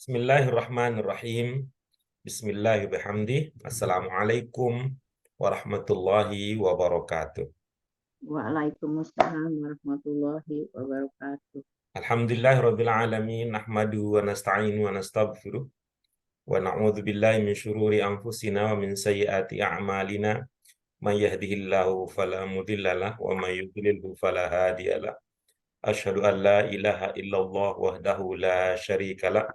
Bismillahirrahmanirrahim. Bismillahirrahmanirrahim. Assalamualaikum warahmatullahi wabarakatuh. Waalaikumsalam warahmatullahi wabarakatuh. Alhamdulillahirabbil alamin. Nahmadu wa nasta'inu wa nastaghfiruh. Wa na'udzu billahi min syururi anfusina wa min sayyiati a'malina. May yahdihillahu fala mudhillalah wa may yudlilhu fala hadiyalah. Asyhadu an la ilaha illallah wahdahu la syarikalah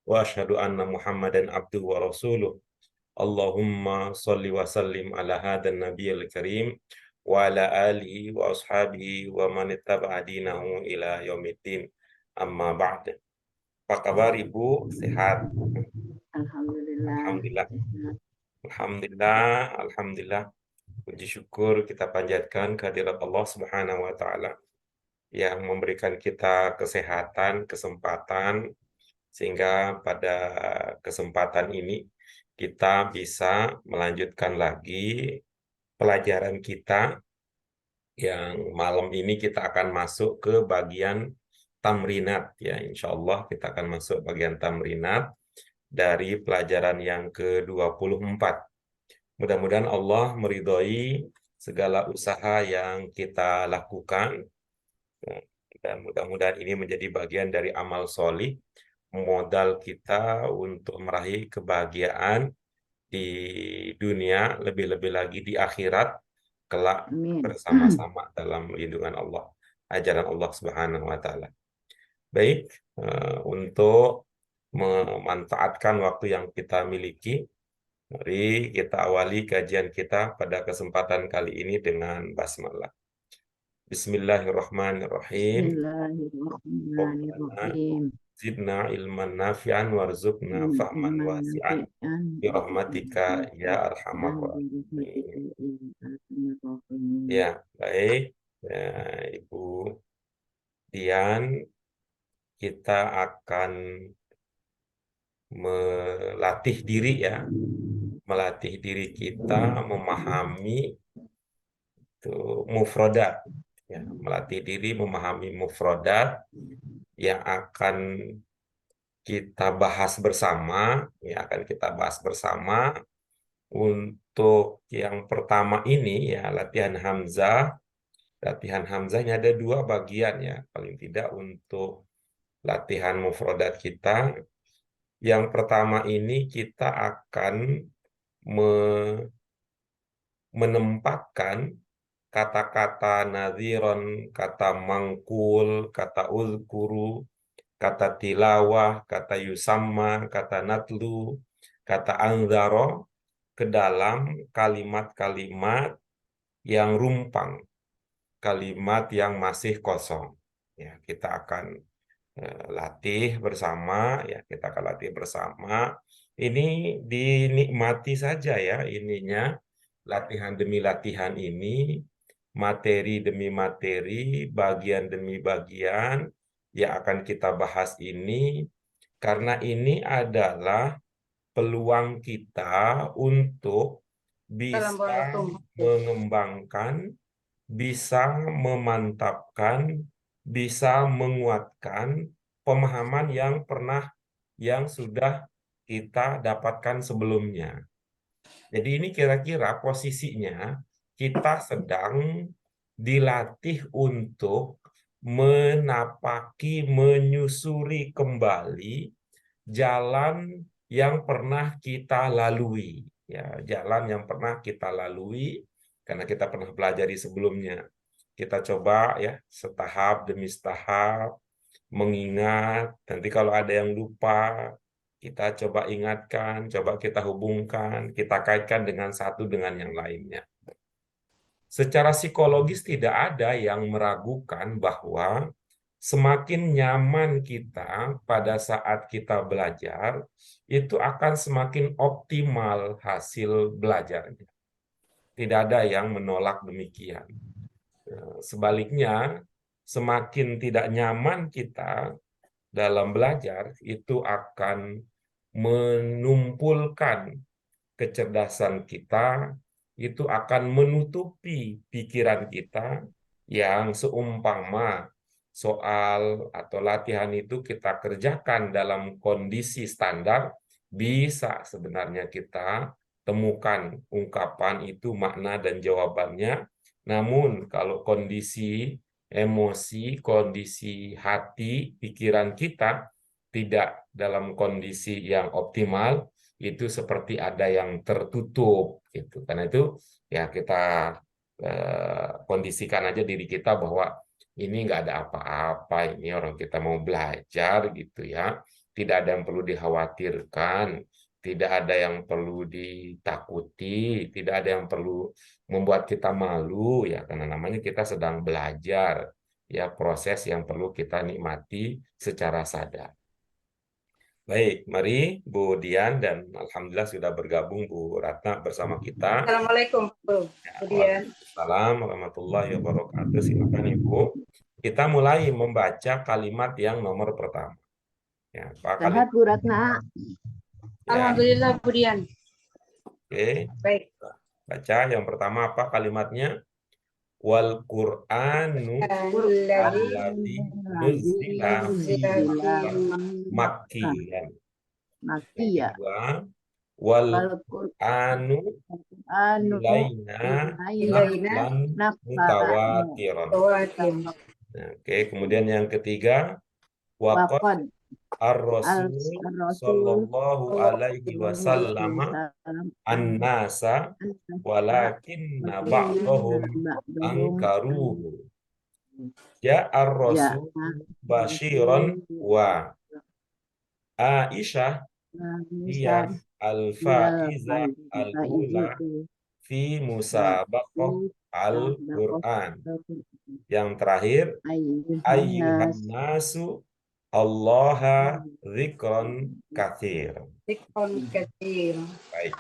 wa asyhadu anna Muhammadan abduhu wa rasuluh. Allahumma salli wa sallim ala hadan nabiyil karim wa ala alihi wa ashabihi wa man ittaba'a dinahu ila yaumiddin. Amma ba'd. Apa kabar Ibu? Sehat? Alhamdulillah. Alhamdulillah. Alhamdulillah. Alhamdulillah. Puji syukur kita panjatkan kehadirat Allah Subhanahu wa taala yang memberikan kita kesehatan, kesempatan sehingga pada kesempatan ini kita bisa melanjutkan lagi pelajaran kita yang malam ini kita akan masuk ke bagian tamrinat ya. Insya Allah kita akan masuk bagian tamrinat dari pelajaran yang ke-24. Mudah-mudahan Allah meridhoi segala usaha yang kita lakukan dan mudah-mudahan ini menjadi bagian dari amal solih, modal kita untuk meraih kebahagiaan di dunia, lebih-lebih lagi di akhirat, kelak Amin. bersama-sama dalam lindungan Allah, ajaran Allah Subhanahu wa taala. Baik, untuk memanfaatkan waktu yang kita miliki, mari kita awali kajian kita pada kesempatan kali ini dengan basmalah. Bismillahirrahmanirrahim. Bismillahirrahmanirrahim. Zidna ilman nafi'an warzuqna fahman wasi'an birahmatika ya arhamar rahimin. Ya, baik. Ya, Ibu Dian, kita akan melatih diri ya. Melatih diri kita memahami itu mufrodat. Ya, melatih diri memahami mufrodat yang akan kita bahas bersama, Untuk yang pertama ini ya latihan hamzah. Latihan hamzahnya ada dua bagian ya, paling tidak untuk latihan mufrodat kita. Yang pertama ini kita akan menempatkan kata-kata nadhiron, kata mangkul, kata uzkuru, kata tilawah, kata yusamma, kata natlu, kata anzaro ke dalam kalimat-kalimat yang rumpang, kalimat yang masih kosong. Ya, kita akan latih bersama, ya kita akan latih bersama. Ini dinikmati saja ya ininya, latihan demi latihan ini, materi demi materi, bagian demi bagian yang akan kita bahas ini, karena ini adalah peluang kita untuk bisa mengembangkan, bisa memantapkan, bisa menguatkan pemahaman yang sudah kita dapatkan sebelumnya. Jadi ini kira-kira posisinya kita sedang dilatih untuk menapaki, menyusuri kembali jalan yang pernah kita lalui. Ya, jalan yang pernah kita lalui karena kita pernah pelajari sebelumnya. Kita coba ya setahap demi setahap mengingat. Nanti kalau ada yang lupa, kita coba ingatkan, coba kita hubungkan, kita kaitkan dengan satu dengan yang lainnya. Secara psikologis tidak ada yang meragukan bahwa semakin nyaman kita pada saat kita belajar, itu akan semakin optimal hasil belajarnya. Tidak ada yang menolak demikian. Sebaliknya, semakin tidak nyaman kita dalam belajar, itu akan menumpulkan kecerdasan kita, itu akan menutupi pikiran kita yang seumpama soal atau latihan itu kita kerjakan dalam kondisi standar, bisa sebenarnya kita temukan ungkapan itu, makna dan jawabannya. Namun kalau kondisi emosi, kondisi hati, pikiran kita tidak dalam kondisi yang optimal, itu seperti ada yang tertutup gitu. Karena itu ya kita kondisikan aja diri kita bahwa ini nggak ada apa-apa, ini orang kita mau belajar gitu ya. Tidak ada yang perlu dikhawatirkan, tidak ada yang perlu ditakuti, tidak ada yang perlu membuat kita malu ya, karena namanya kita sedang belajar ya, proses yang perlu kita nikmati secara sadar. Baik, mari Bu Dian, dan Alhamdulillah sudah bergabung Bu Ratna bersama kita. Assalamualaikum, Bu Dian. Waalaikumsalam warahmatullahi wabarakatuh. Silakan Ibu. Kita mulai membaca kalimat yang nomor pertama. Ya, Pak Sehat Bu Ratna. Ya, Alhamdulillah, Bu Dian. oke. Baik. Baca yang pertama apa kalimatnya? Wal Qur'anu alladzi nuzila makkiyan. Yang Makia. kedua, wal Qur'anu ilaina mutawatiran. Oke, kemudian yang ketiga, waqad ar-rasul sallallahu alaihi wasallam an-nasa walakinna ba'dahum angkaruhu. Ya ar-rasul basyiran wa Aisyah hiya al-faiza al-ula fi musabaqah al-Qur'an. Yang terakhir, ayyuhan nasu Allaha dzikron katsir. Baik,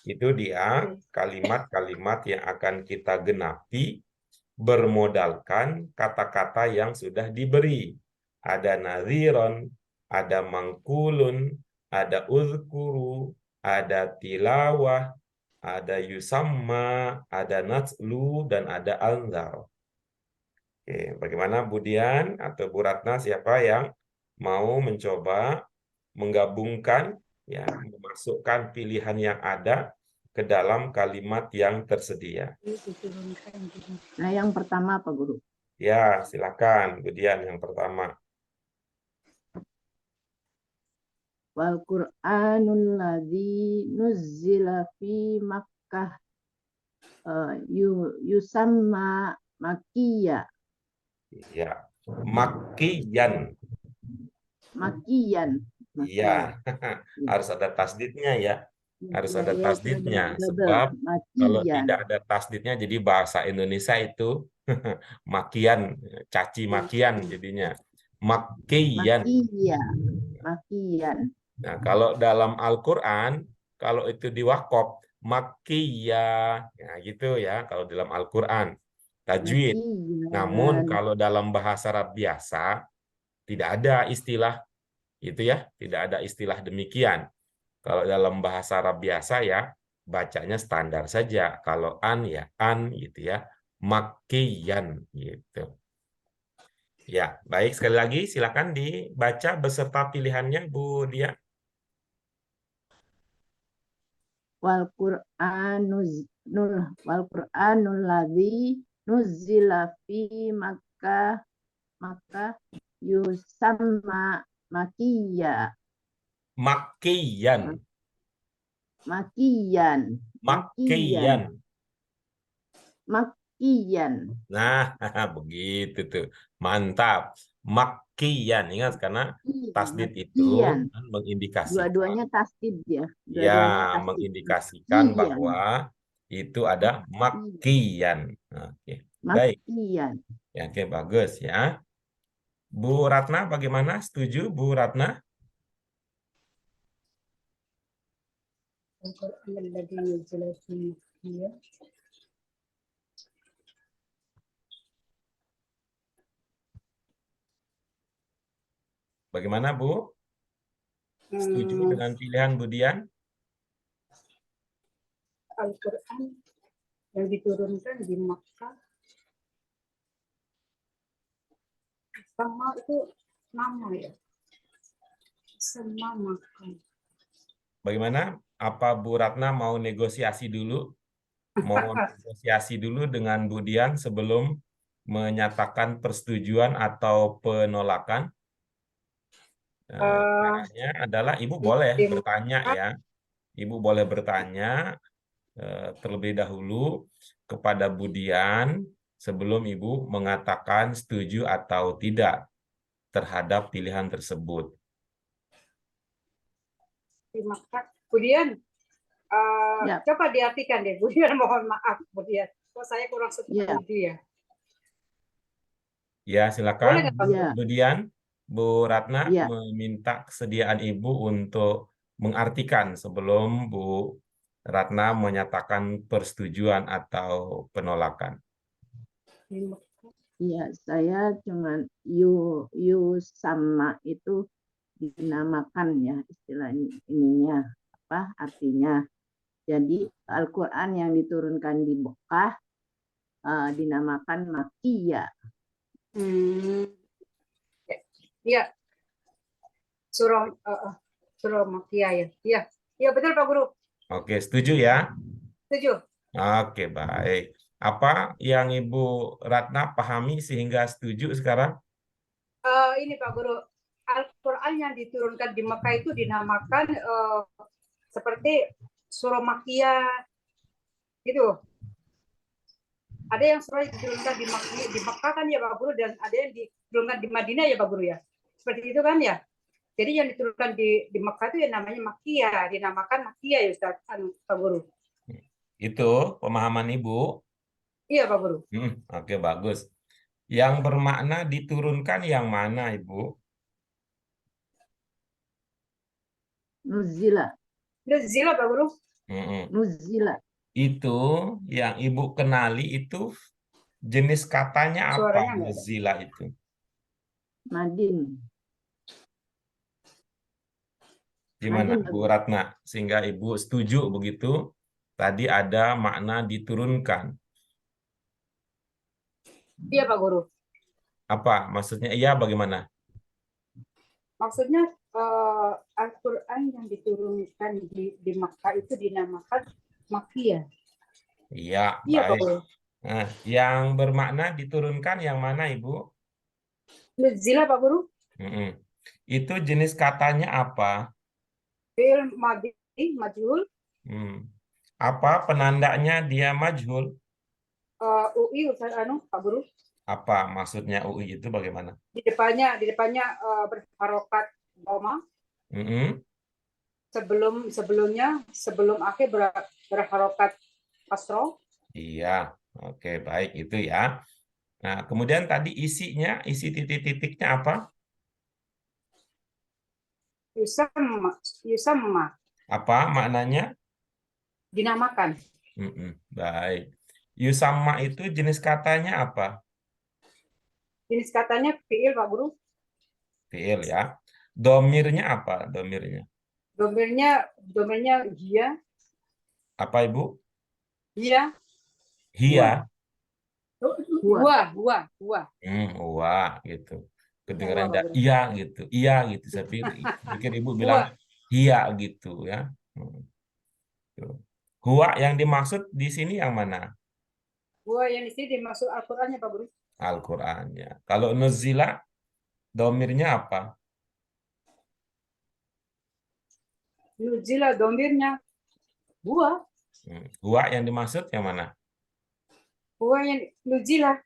itu dia kalimat-kalimat yang akan kita genapi bermodalkan kata-kata yang sudah diberi. Ada nadhiron, ada mangkulun, ada uzkuru, ada tilawah, ada yusamma, ada natslu, dan ada anzar. Oke, bagaimana Bu Dian atau Bu Ratna, siapa yang mau mencoba menggabungkan, ya, memasukkan pilihan yang ada ke dalam kalimat yang tersedia? Nah, yang pertama apa, Guru? Ya, silakan Bu Dian yang pertama. Wal Qur'anul ladzi nuzzila fi Makkah yusamma Makkiyya. Ya, Makkiyan. Makiyan. Iya, harus ada tasdidnya ya. Harus ada tasdidnya. Sebab Makiyan. kalau tidak ada tasdidnya, jadi bahasa Indonesia itu makian, caci makian jadinya. Makkiyan. Makiyan. Nah, kalau dalam Al-Quran, kalau itu diwakop, makkiyah, ya gitu ya, kalau dalam Al-Quran, tajwid. Namun kalau dalam bahasa Arab biasa, tidak ada istilah itu ya, tidak ada istilah demikian. Kalau dalam bahasa Arab biasa ya, bacanya standar saja. Kalau an ya an gitu ya, makkiyan gitu. Ya, baik, sekali lagi silakan dibaca beserta pilihannya Bu Dia. Wal Qur'anul ladzi nuzzila fi Makkah yusamma Makiyan. Nah, begitu tuh. Mantap. Makkiyan. Ingat, karena tasdid itu kan mengindikasikan. Dua-duanya tasdid ya. Ya, mengindikasikan bahwa itu ada makkiyan. Oke, baik. Ya, oke, bagus ya. Bu Ratna bagaimana? Setuju Bu Ratna? Bagaimana Bu? Setuju dengan pilihan Bu Dian? Al-Quran yang diturunkan di Makkah Sama itu nama ya. Sama makan. Bagaimana? Apa Bu Ratna mau negosiasi dulu? Mau negosiasi dulu dengan Bu Dian sebelum menyatakan persetujuan atau penolakan? Caranya adalah Ibu boleh bertanya ya. Ibu boleh bertanya terlebih dahulu kepada Bu Dian sebelum Ibu mengatakan setuju atau tidak terhadap pilihan tersebut. Dimakan. Kemudian Ya. coba diartikan deh, Budian, mohon maaf, Budian. Kok saya kurang Ya. setuju ya. Ya, Boleh silakan nggak, Pak? Ya. Bu Dian. Bu Ratna Ya. meminta kesediaan Ibu untuk mengartikan sebelum Bu Ratna menyatakan persetujuan atau penolakan. Ya, saya cuman sama itu dinamakan ya istilah ininya apa artinya. Jadi Al-Quran yang diturunkan di Mekah dinamakan Makkiyah. Iya. Surah Makkiyah ya. Iya. Iya betul Pak Guru. Oke, setuju ya? Setuju. Oke, baik. Apa yang Ibu Ratna pahami sehingga setuju sekarang? Ini Pak Guru, Al-Quran yang diturunkan di Mekah itu dinamakan seperti surah Makkiyah gitu. Ada yang surah diturunkan di Mekah kan ya Pak Guru, dan ada yang diturunkan di Madinah ya Pak Guru ya. Seperti itu kan ya. Jadi yang diturunkan di Mekah itu yang namanya Makkiyah, dinamakan Makkiyah ya Ustaz Pak Guru. Itu pemahaman Ibu? Iya Pak Guru. Oke, bagus. Yang bermakna diturunkan yang mana, Ibu? Nuzila. Nuzila Pak Guru. Nuzila. Itu yang Ibu kenali itu jenis katanya apa? Suaranya nggak ada. Nuzila itu. Madin. Gimana, Madin, Bu Ratna? Sehingga Ibu setuju begitu. Tadi ada makna diturunkan. Iya Pak Guru. Apa? Maksudnya iya bagaimana? Maksudnya Al-Quran yang diturunkan di Makkah itu dinamakan Makkiyah. Iya, Iya Pak baik. Guru. Nah, yang bermakna diturunkan yang mana, Ibu? Nuzila Pak Guru. Itu jenis katanya apa? Fi'il madhi majhul. Apa penandanya dia majhul? UI Ustaz Pak Guru. Apa maksudnya UI itu bagaimana? Di depannya berharokat dhamma. Sebelum akhir berharokat kasroh. Iya, oke, baik itu ya. Nah, kemudian tadi isinya, isi titik-titiknya apa? Yusamma. Apa maknanya? Dinamakan. Baik. Yusamma itu jenis katanya apa? Jenis katanya fi'il Pak Guru. Fi'il ya. Domirnya apa? Domirnya? Domirnya hiya. Apa Ibu? Hiya. Hiya. Huwa. Wah, gitu. Kedengaran iya gitu. Iya gitu. Saya pikir Ibu bilang hiya gitu ya. Huwa yang dimaksud di sini yang mana? Huwa yang di sini dimaksud Al-Qur'annya Pak Guru. Al-Qur'annya. Kalau nuzila, domirnya apa? Nuzila domirnya huwa. Huwa yang dimaksud yang mana? Huwa yang nuzila.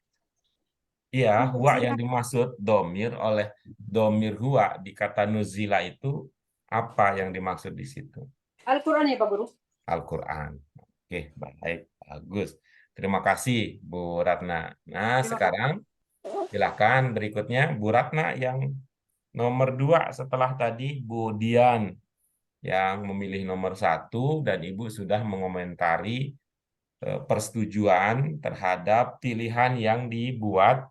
Iya, huwa yang dimaksud domir oleh domir huwa di kata nuzila itu apa yang dimaksud di situ? Al-Qur'an ya Pak Guru. Al-Qur'an. Oke, baik, bagus. Terima kasih Bu Ratna. Nah, sekarang silakan berikutnya Bu Ratna yang nomor 2 setelah tadi Bu Dian yang memilih nomor 1 dan Ibu sudah mengomentari persetujuan terhadap pilihan yang dibuat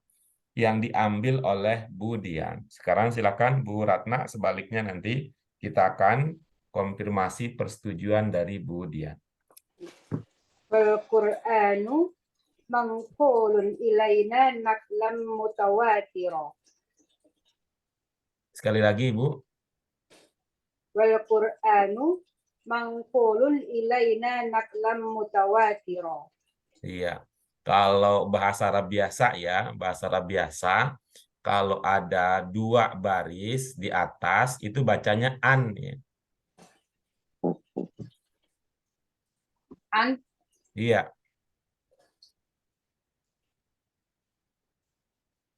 yang diambil oleh Bu Dian. Sekarang silakan Bu Ratna, sebaliknya nanti kita akan konfirmasi persetujuan dari Bu Dian. Al-Qur'anu manqulun ilaina naqlan mutawatira. Sekali lagi, Ibu. Wal Qur'anu mangqulun ilaina naqlam mutawatira. Iya. Kalau bahasa Arab biasa ya, bahasa Arab biasa, kalau ada 2 baris di atas itu bacanya an ya. An Iya.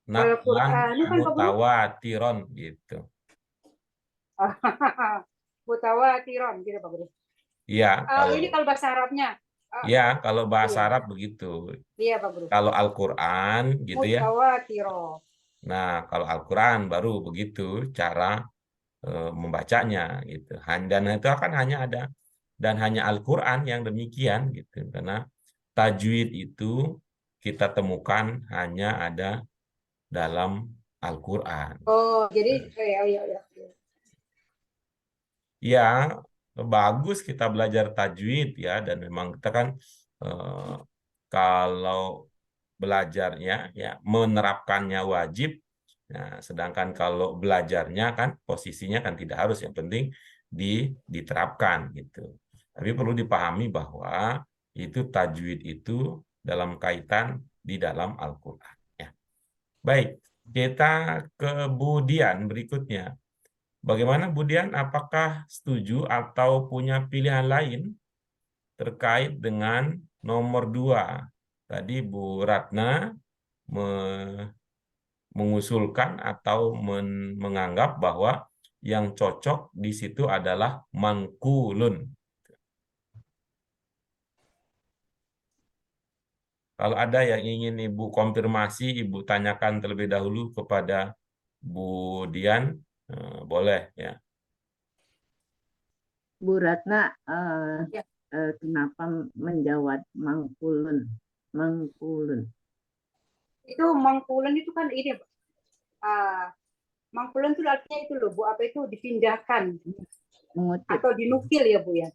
wal Naqlan Qur'anu kan Pak Guru? mutawatiron gitu. Mutawatiron gitu Pak Guru. Iya, Ini kalau bahasa Arabnya. ya kalau bahasa Iya, Arab begitu. iya Pak Guru. Kalau Al-Qur'an gitu ya. Mutawatiro. Nah, kalau Al-Qur'an baru begitu cara membacanya gitu. Dan itu akan hanya ada dan hanya Al-Qur'an yang demikian gitu. Karena tajwid itu kita temukan hanya ada dalam Al-Qur'an. Oh, jadi iya. Ya, bagus kita belajar tajwid ya, dan memang kita kan kalau belajarnya ya menerapkannya wajib. Nah, sedangkan kalau belajarnya kan posisinya kan tidak harus, yang penting diterapkan gitu. Tapi perlu dipahami bahwa itu tajwid itu dalam kaitan di dalam Al-Qur'an ya. Baik, kita kemudian berikutnya. Bagaimana Budian, apakah setuju atau punya pilihan lain terkait dengan nomor 2? Tadi Bu Ratna mengusulkan atau menganggap bahwa yang cocok di situ adalah mangkulun. Kalau ada yang ingin Ibu konfirmasi, Ibu tanyakan terlebih dahulu kepada Bu Dian, boleh ya. Bu Ratna, Ya. kenapa menjawab mangkulun? Mangkulun. Itu mangkulun itu kan ini. Mangkulun itu artinya itu loh Bu, apa itu dipindahkan. Mengutip. Atau dinukil ya Bu ya.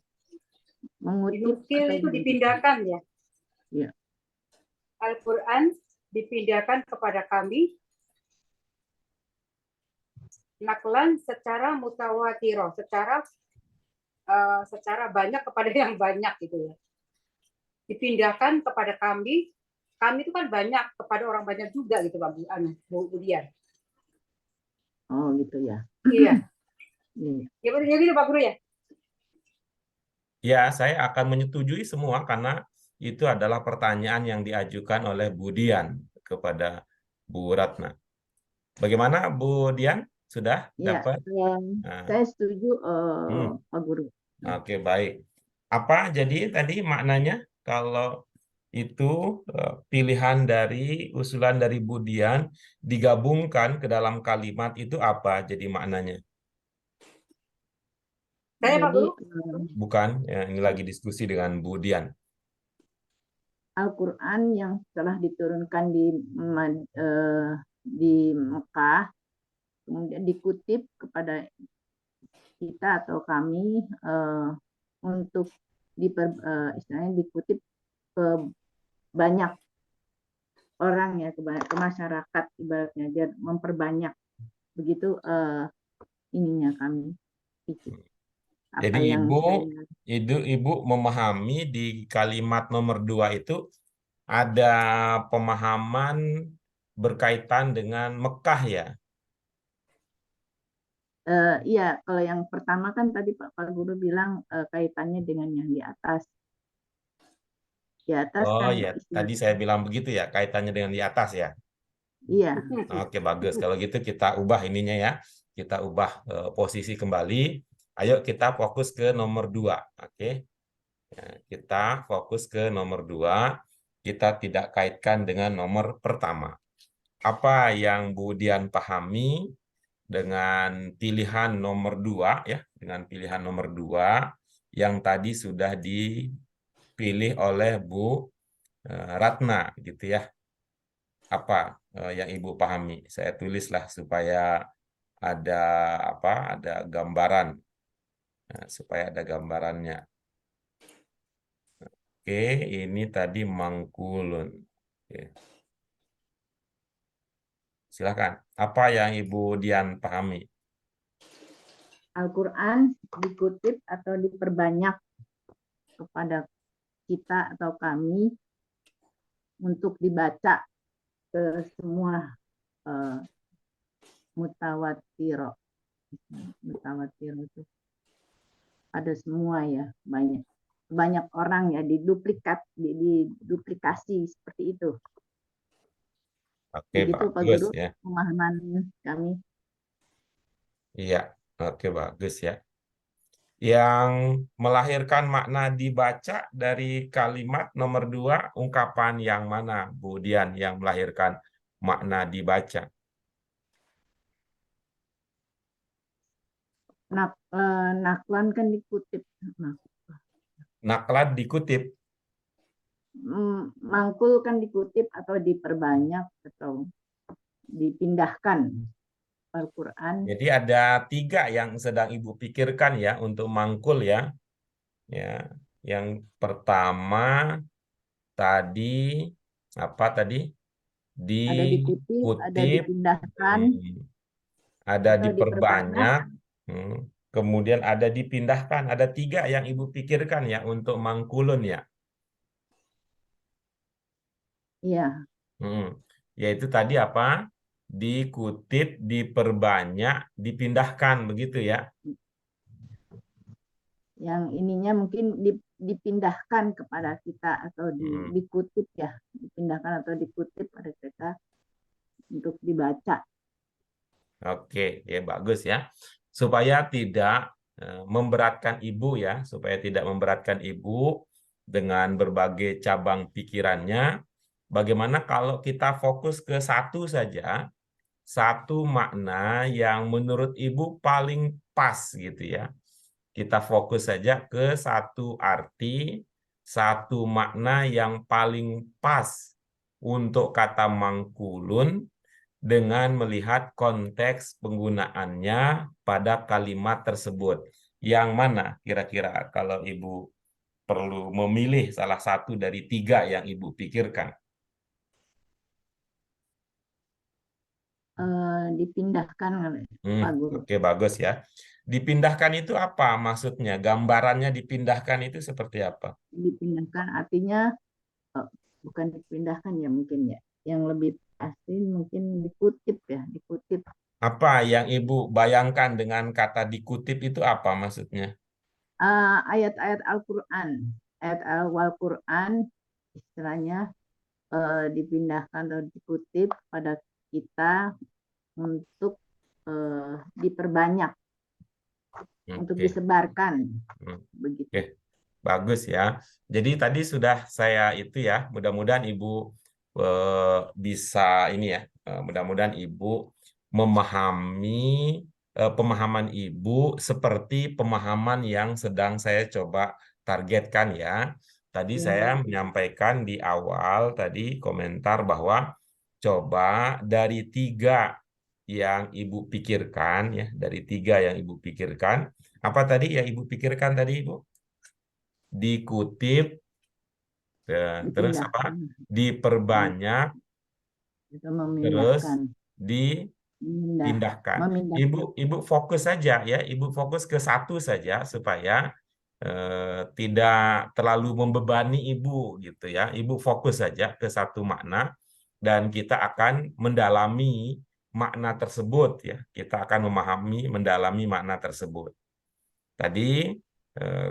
Mengutip Dinukil itu dipindahkan ya. Ya. Al-Quran dipindahkan kepada kami naklan secara mutawatiro, secara banyak kepada yang banyak gitu ya. Dipindahkan kepada kami itu kan banyak kepada orang banyak juga gitu Pak Bu Dian. Oh gitu ya. Iya. Iya. Ya betul gitu Pak Guru ya. Ya, saya akan menyetujui semua karena itu adalah pertanyaan yang diajukan oleh Bu Dian kepada Bu Ratna. Bagaimana Bu Dian? Sudah Ya, dapat? Nah, saya setuju Pak Guru. Oke, baik. Apa jadi tadi maknanya kalau itu pilihan dari usulan dari Bu Dian digabungkan ke dalam kalimat itu apa jadi maknanya? Saya Pak Jadi Guru. Bukan, ya, ini lagi diskusi dengan Bu Dian. Al-Quran yang telah diturunkan di Mekah, kemudian dikutip kepada kita atau kami untuk istilahnya dikutip ke banyak orang ya, ke masyarakat ibaratnya, biar memperbanyak begitu ininya kami pikir. Apa Jadi yang Ibu memahami di kalimat nomor 2 itu ada pemahaman berkaitan dengan Mekah ya? Iya, kalau yang pertama kan tadi Pak Guru bilang kaitannya dengan yang di atas. Di atas Oh kan ya, tadi saya bilang begitu ya, kaitannya dengan di atas ya. iya. Oke, bagus. Kalau gitu kita ubah ininya ya. Kita ubah posisi kembali. Ayo kita fokus ke nomor 2. Oke. Ya, kita fokus ke nomor 2. Kita tidak kaitkan dengan nomor pertama. Apa yang Bu Dian pahami dengan pilihan nomor 2 ya, dengan pilihan nomor 2 yang tadi sudah dipilih oleh Bu Ratna gitu ya. Apa yang Ibu pahami? Saya tulislah supaya ada apa? Ada gambaran. Nah, supaya ada gambarannya. Oke, ini tadi mangkulun. Oke. Silakan. Apa yang Ibu Dian pahami? Al-Quran dikutip atau diperbanyak kepada kita atau kami untuk dibaca ke semua mutawatir itu ada semua ya, banyak orang ya, diduplikasi seperti itu. Oke, Begitu Pak bagus Guru ya. pemahaman kami. Iya, oke bagus ya. Yang melahirkan makna dibaca dari kalimat nomor 2, ungkapan yang mana, Bu Dian, yang melahirkan makna dibaca? Naklan kan dikutip. Naklat dikutip. Mangkul kan dikutip atau diperbanyak atau dipindahkan Al-Quran. Jadi ada 3 yang sedang Ibu pikirkan ya untuk mangkul ya. Ya, yang pertama tadi apa tadi? Ada dikutip, ada Dikutip, dipindahkan, ada atau diperbanyak, kemudian ada dipindahkan. Ada 3 yang Ibu pikirkan ya untuk mangkulun ya. Iya, Yaitu tadi apa? Dikutip, diperbanyak, dipindahkan begitu ya. yang ininya mungkin dipindahkan kepada kita atau dikutip ya, dipindahkan atau dikutip pada kita untuk dibaca. Oke, ya bagus ya. Supaya tidak memberatkan Ibu ya, supaya tidak memberatkan Ibu dengan berbagai cabang pikirannya. Bagaimana kalau kita fokus ke satu saja, satu makna yang menurut Ibu paling pas gitu ya. Kita fokus saja ke satu arti, satu makna yang paling pas untuk kata mangkulun dengan melihat konteks penggunaannya pada kalimat tersebut. Yang mana kira-kira kalau Ibu perlu memilih salah satu dari 3 yang Ibu pikirkan? Dipindahkan, Pak Guru. Oke, bagus ya. Dipindahkan itu apa maksudnya? Gambarannya dipindahkan itu seperti apa? Dipindahkan artinya bukan dipindahkan ya, mungkin ya. Yang lebih pasti mungkin dikutip ya, dikutip. Apa yang Ibu bayangkan dengan kata dikutip itu apa maksudnya? Ayat-ayat Al-Quran. Ayat Al-Quran istilahnya dipindahkan atau dikutip pada kita untuk diperbanyak, untuk disebarkan. Begitu. Oke. Bagus ya. Jadi tadi sudah saya itu ya, mudah-mudahan Ibu bisa ini ya, mudah-mudahan Ibu memahami pemahaman Ibu seperti pemahaman yang sedang saya coba targetkan ya. Tadi saya menyampaikan di awal tadi komentar bahwa coba dari 3 yang Ibu pikirkan ya, dari 3 yang Ibu pikirkan, apa tadi yang Ibu pikirkan tadi Ibu? Dikutip, terus apa? Diperbanyak, terus dipindahkan. Ibu fokus saja ya, Ibu fokus ke satu saja supaya tidak terlalu membebani Ibu gitu ya. Ibu fokus saja ke satu makna dan kita akan mendalami makna tersebut ya. Kita akan memahami, mendalami makna tersebut. Tadi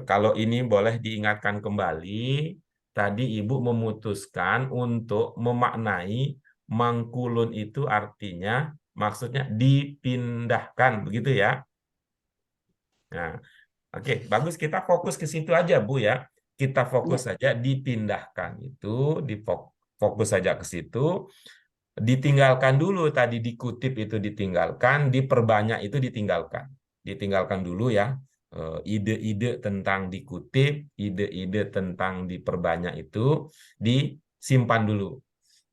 kalau ini boleh diingatkan kembali, tadi Ibu memutuskan untuk memaknai mangkulun itu artinya maksudnya dipindahkan, begitu ya? Nah, oke, bagus, kita fokus ke situ aja, Bu ya. Kita fokus saja dipindahkan itu, fokus saja ke situ. Ditinggalkan dulu tadi dikutip itu ditinggalkan, diperbanyak itu ditinggalkan. Ditinggalkan dulu ya. Ide-ide tentang dikutip, ide-ide tentang diperbanyak itu disimpan dulu.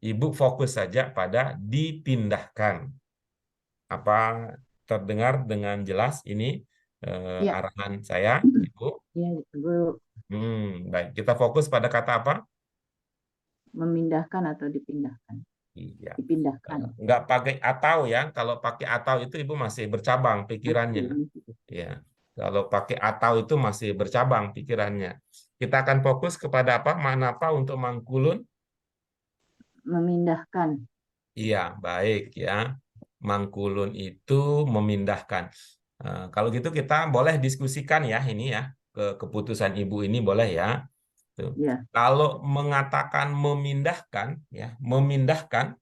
Ibu fokus saja pada dipindahkan. Apa terdengar dengan jelas ini arahan saya, Ibu? Iya, Ibu. Baik, kita fokus pada kata apa? Memindahkan atau dipindahkan. Iya. dipindahkan. Nggak pakai atau ya. Kalau pakai atau itu Ibu masih bercabang pikirannya. Ya. Kalau pakai atau itu masih bercabang pikirannya. Kita akan fokus kepada apa? Makna apa untuk mangkulun? Memindahkan. Iya, baik ya. Mangkulun itu memindahkan. Kalau gitu kita boleh diskusikan ya ini ya. Keputusan Ibu ini boleh ya. Tuh. Ya. Kalau mengatakan memindahkan ya, memindahkan,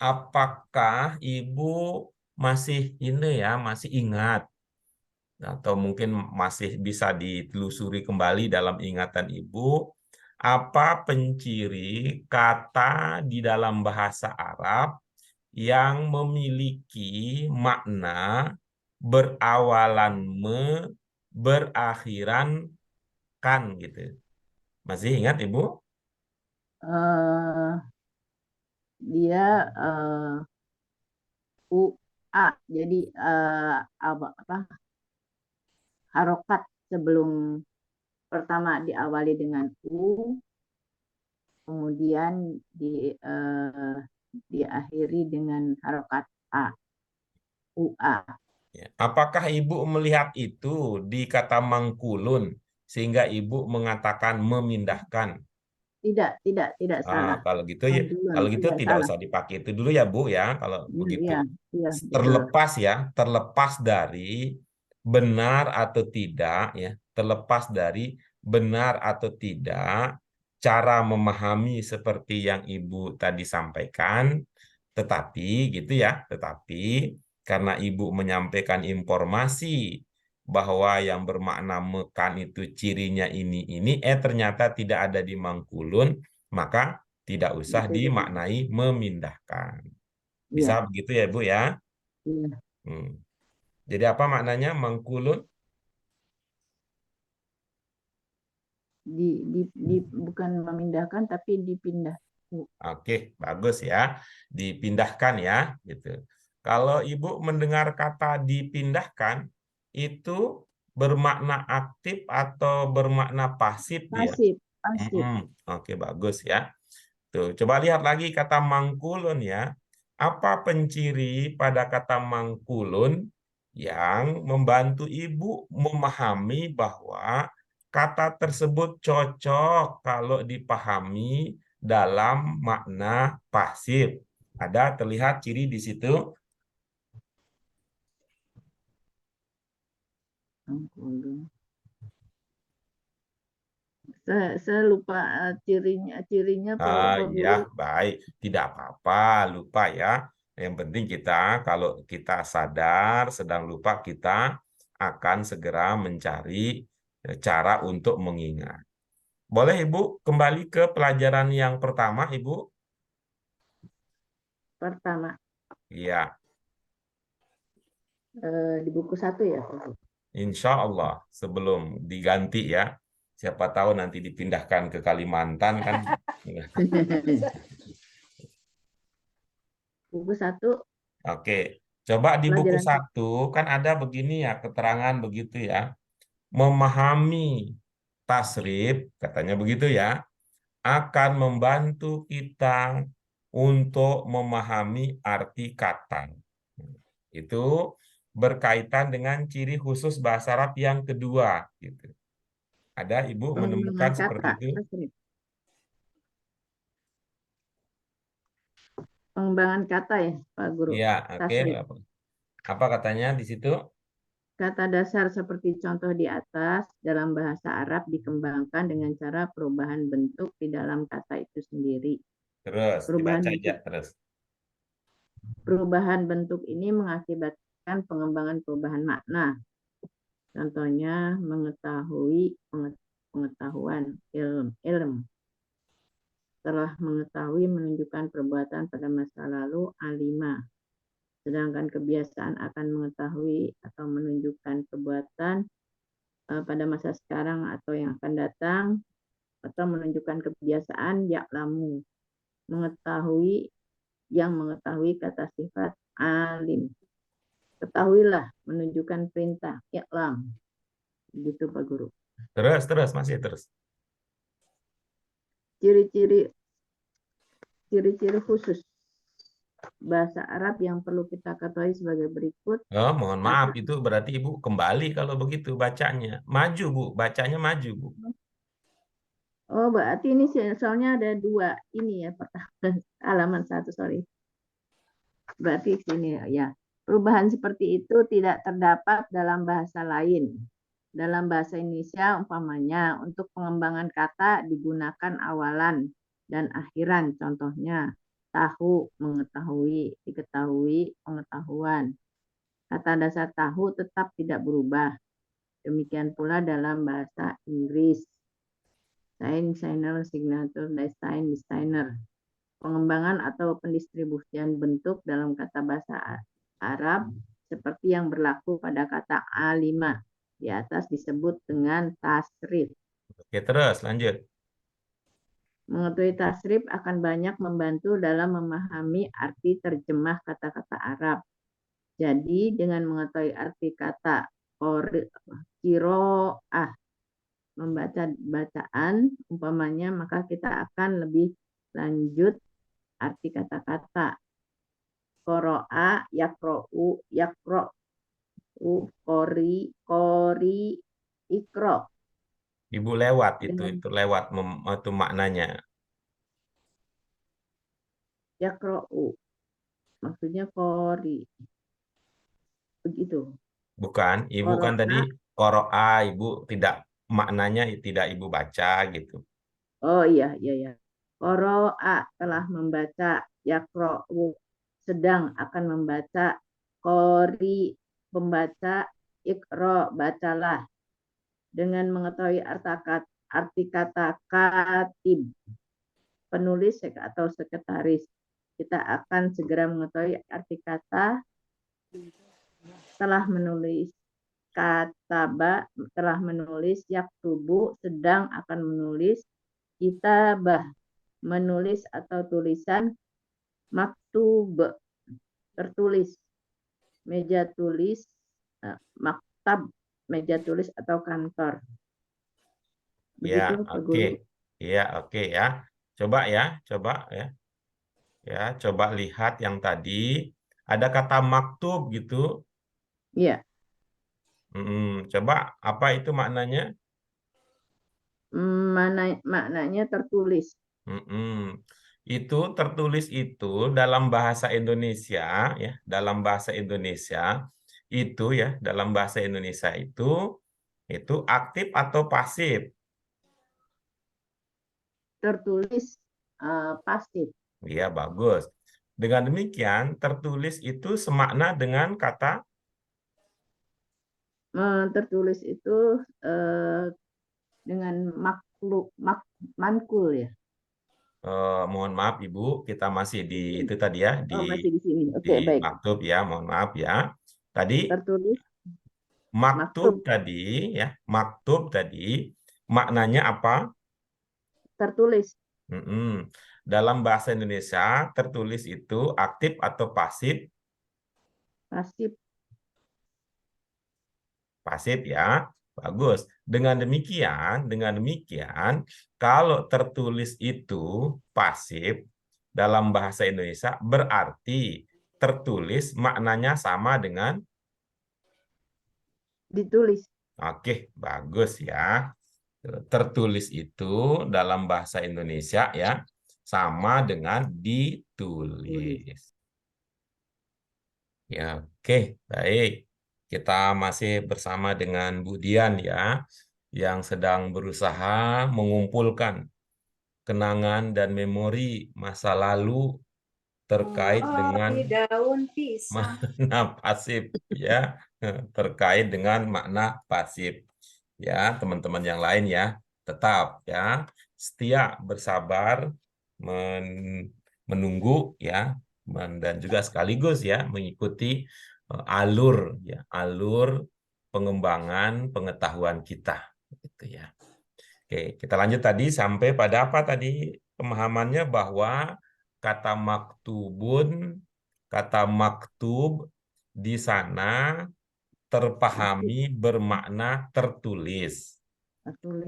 apakah Ibu masih ini ya, masih ingat atau mungkin masih bisa ditelusuri kembali dalam ingatan Ibu apa penciri kata di dalam bahasa Arab yang memiliki makna berawalan berakhiran kan gitu. Masih ingat Ibu? Uh, dia UA, jadi apa harokat sebelum pertama diawali dengan U, kemudian diakhiri dengan harokat A, UA. Ya. Apakah Ibu melihat itu di kata mangkulun sehingga Ibu mengatakan memindahkan? Tidak salah. Kalau gitu ya, Mangkulun, kalau gitu tidak tidak salah. usah dipakai itu dulu ya Bu ya. Kalau begitu Iya, iya, betul. terlepas ya, terlepas dari benar atau tidak ya, terlepas dari benar atau tidak cara memahami seperti yang Ibu tadi sampaikan, tetapi gitu ya, tetapi karena Ibu menyampaikan informasi bahwa yang bermakna mekan itu cirinya ini, ternyata tidak ada di Mangkulun, maka tidak usah Bisa jadi. dimaknai memindahkan. Bisa Iya, begitu ya, Bu ya? iya. Hmm. Jadi apa maknanya Mangkulun? Bukan memindahkan tapi dipindah. Oke, bagus ya. Dipindahkan ya, gitu. Kalau Ibu mendengar kata dipindahkan, itu bermakna aktif atau bermakna pasif dia? Pasif, pasif. Oke, bagus ya. Tuh, coba lihat lagi kata mangkulun ya. Apa penciri pada kata mangkulun yang membantu Ibu memahami bahwa kata tersebut cocok kalau dipahami dalam makna pasif? Ada terlihat ciri di situ? Saya lupa cirinya Pak Ya, Guru. baik. Tidak apa-apa, lupa ya. Yang penting kita, kalau kita sadar, sedang lupa, kita akan segera mencari cara untuk mengingat. Boleh Ibu kembali ke pelajaran yang pertama, Ibu? Pertama, Ya, di buku 1 ya, Pak Guru. insya Allah sebelum diganti ya. Siapa tahu nanti dipindahkan ke Kalimantan kan. Buku 1 Oke, coba di buku pelajaran 1 kan ada begini ya, keterangan begitu ya. Memahami tasrif, katanya begitu ya, akan membantu kita untuk memahami arti kata. Itu berkaitan dengan ciri khusus bahasa Arab yang kedua. Gitu. Ada Ibu pengembangan menemukan seperti kata. itu? Pengembangan kata ya, Pak Guru. Iya, oke. Tasrif. Apa katanya di situ? Kata dasar seperti contoh di atas dalam bahasa Arab dikembangkan dengan cara perubahan bentuk di dalam kata itu sendiri. Terus, Perubahan dibaca aja bentuk, terus. perubahan bentuk ini mengakibatkan pengembangan perubahan makna. Contohnya mengetahui, pengetahuan, ilm. Setelah mengetahui menunjukkan perbuatan pada masa lalu, alima. Sedangkan kebiasaan akan mengetahui atau menunjukkan perbuatan pada masa sekarang atau yang akan datang, atau menunjukkan kebiasaan ya'lamu, mengetahui, yang mengetahui kata sifat alim. Ketahuilah, menunjukkan perintah i'lam. Begitu Pak Guru. Terus, masih terus. Ciri-ciri khusus. bahasa Arab yang perlu kita ketahui sebagai berikut. Oh, mohon maaf, itu berarti Ibu kembali kalau begitu bacanya. Maju, Bu. Bacanya maju, Bu. Oh, berarti ini soalnya ada dua ini ya, pertama halaman 1, sorry. Berarti sini ya. Perubahan seperti itu tidak terdapat dalam bahasa lain. Dalam bahasa Indonesia umpamanya untuk pengembangan kata digunakan awalan dan akhiran. Contohnya tahu, mengetahui, diketahui, pengetahuan. Kata dasar tahu tetap tidak berubah. Demikian pula dalam bahasa Inggris. Sign, signer, signature, design, designer. Pengembangan atau pendistribusian bentuk dalam kata bahasa Arab seperti yang berlaku pada kata alima di atas disebut dengan tasrif. Oke, terus lanjut. Mengetahui tasrif akan banyak membantu dalam memahami arti terjemah kata-kata Arab. Jadi dengan mengetahui arti kata kiroah, membaca bacaan umpamanya, maka kita akan lebih lanjut arti kata-kata qoro'a, yakro'u, yakro'u, kori, ikro. Ibu lewat itu lewat itu maknanya. Yakro'u, maksudnya kori. Begitu. Bukan, Ibu kan tadi qoro'a, Ibu tidak maknanya tidak Ibu baca gitu. Oh iya, iya, iya. Qoro'a telah membaca, yakro'u sedang akan membaca, kori pembaca, ikro bacalah. Dengan mengetahui arti kata katib, penulis atau sekretaris, kita akan segera mengetahui arti kata telah menulis, kataba telah menulis, yaktubu sedang akan menulis, kitabah menulis atau tulisan, maktub tertulis, meja tulis, maktab meja tulis atau kantor. Begitu, Ya, Pak oke. Guru. Iya, oke ya. Coba ya, coba ya. Ya, coba lihat yang tadi ada kata maktub gitu. Iya. Coba apa itu maknanya? Maknanya tertulis. Itu tertulis itu dalam bahasa Indonesia ya, dalam bahasa Indonesia itu ya, dalam bahasa Indonesia itu aktif atau pasif? Tertulis pasif. Iya, bagus. Dengan demikian, tertulis itu semakna dengan kata Tertulis itu dengan mankul ya. mohon maaf Ibu, kita masih di itu tadi ya, Masih di sini. di Oke, baik. maktub ya, mohon maaf ya. Tadi Tertulis maktub tadi ya, maktub tadi maknanya apa? Tertulis. Dalam bahasa Indonesia, tertulis itu aktif atau pasif? Pasif. Pasif ya. Bagus. Dengan demikian, kalau tertulis itu pasif dalam bahasa Indonesia berarti tertulis maknanya sama dengan Ditulis. Oke, bagus ya. Tertulis itu dalam bahasa Indonesia ya sama dengan ditulis. Ya, oke, baik. Kita masih bersama dengan Bu Dian ya, yang sedang berusaha mengumpulkan kenangan dan memori masa lalu terkait dengan daun pisang. makna pasif ya, terkait dengan makna pasif. Ya, teman-teman yang lain ya, tetap ya, setia bersabar menunggu ya, dan juga sekaligus ya mengikuti alur pengembangan pengetahuan kita gitu ya. Oke, kita lanjut tadi sampai pada apa tadi pemahamannya bahwa kata maktubun, kata maktub di sana terpahami bermakna tertulis.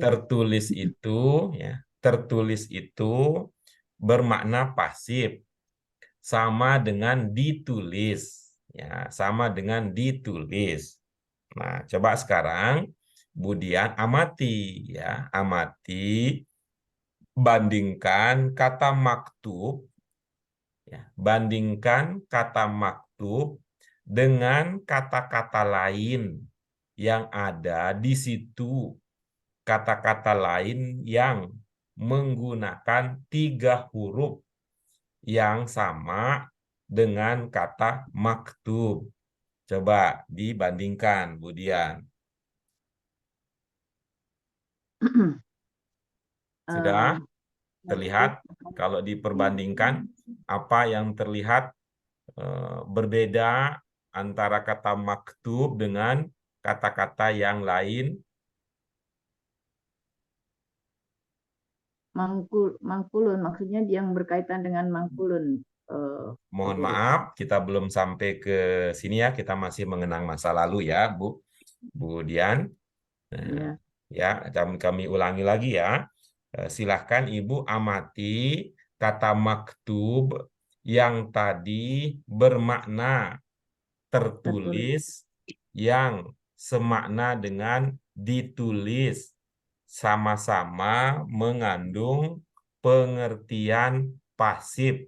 Tertulis itu ya, tertulis itu bermakna pasif. sama dengan ditulis. Ya, sama dengan ditulis. Nah, coba sekarang Budian amati ya, amati bandingkan kata maktub ya, bandingkan kata maktub dengan kata-kata lain yang ada di situ. Kata-kata lain yang menggunakan 3 huruf yang sama dengan kata maktub. Coba dibandingkan, Budian. Sudah terlihat? Kalau diperbandingkan, apa yang terlihat berbeda antara kata maktub dengan kata-kata yang lain? Mangkulun, maksudnya yang berkaitan dengan mangkulun. Mohon Guru. maaf, kita belum sampai ke sini ya. Kita masih mengenang masa lalu ya, Bu Dian. Ya. Ya, kami ulangi lagi ya. Silahkan Ibu amati kata maktub yang tadi bermakna tertulis yang semakna dengan ditulis, sama-sama mengandung pengertian pasif.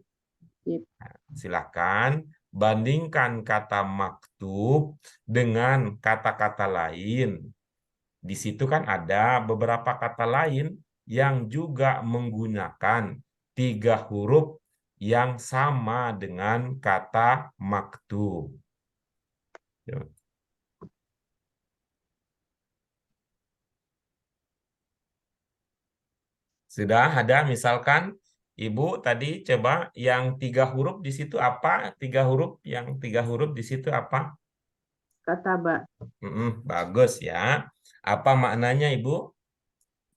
Silakan bandingkan kata maktub dengan kata-kata lain. Di situ kan ada beberapa kata lain yang juga menggunakan 3 huruf yang sama dengan kata maktub. Sudah ada misalkan Ibu tadi coba yang 3 huruf di situ apa? 3 huruf, yang 3 huruf di situ apa? Kataba. Bagus ya. Apa maknanya Ibu?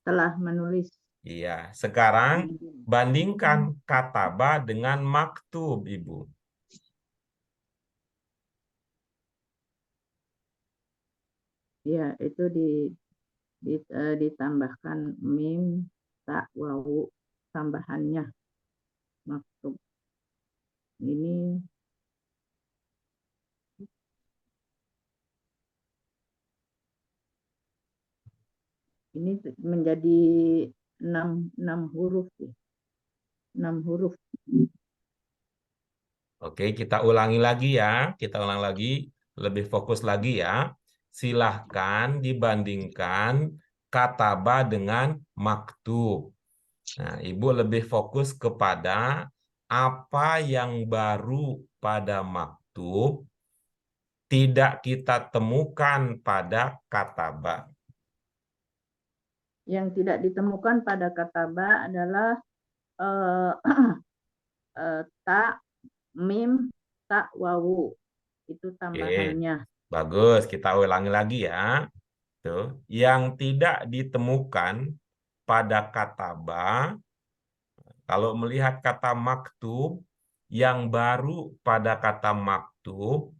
Telah menulis. Iya, sekarang bandingkan kataba dengan maktub, Ibu. Ya, itu ditambahkan mim, ta, wawu, tambahannya maktub. Ini menjadi 6 huruf ya. 6 huruf. Oke, kita ulangi lagi ya. Kita ulang lagi, lebih fokus lagi ya. Silahkan dibandingkan kataba dengan maktub. Nah, Ibu lebih fokus kepada apa yang baru pada maktub tidak kita temukan pada kataba. Yang tidak ditemukan pada kataba adalah ta, mim, ta, wawu. Itu tambahannya. Bagus, kita ulangi lagi ya. Tuh, yang tidak ditemukan pada kataba, kalau melihat kata maktub, yang baru pada kata maktub,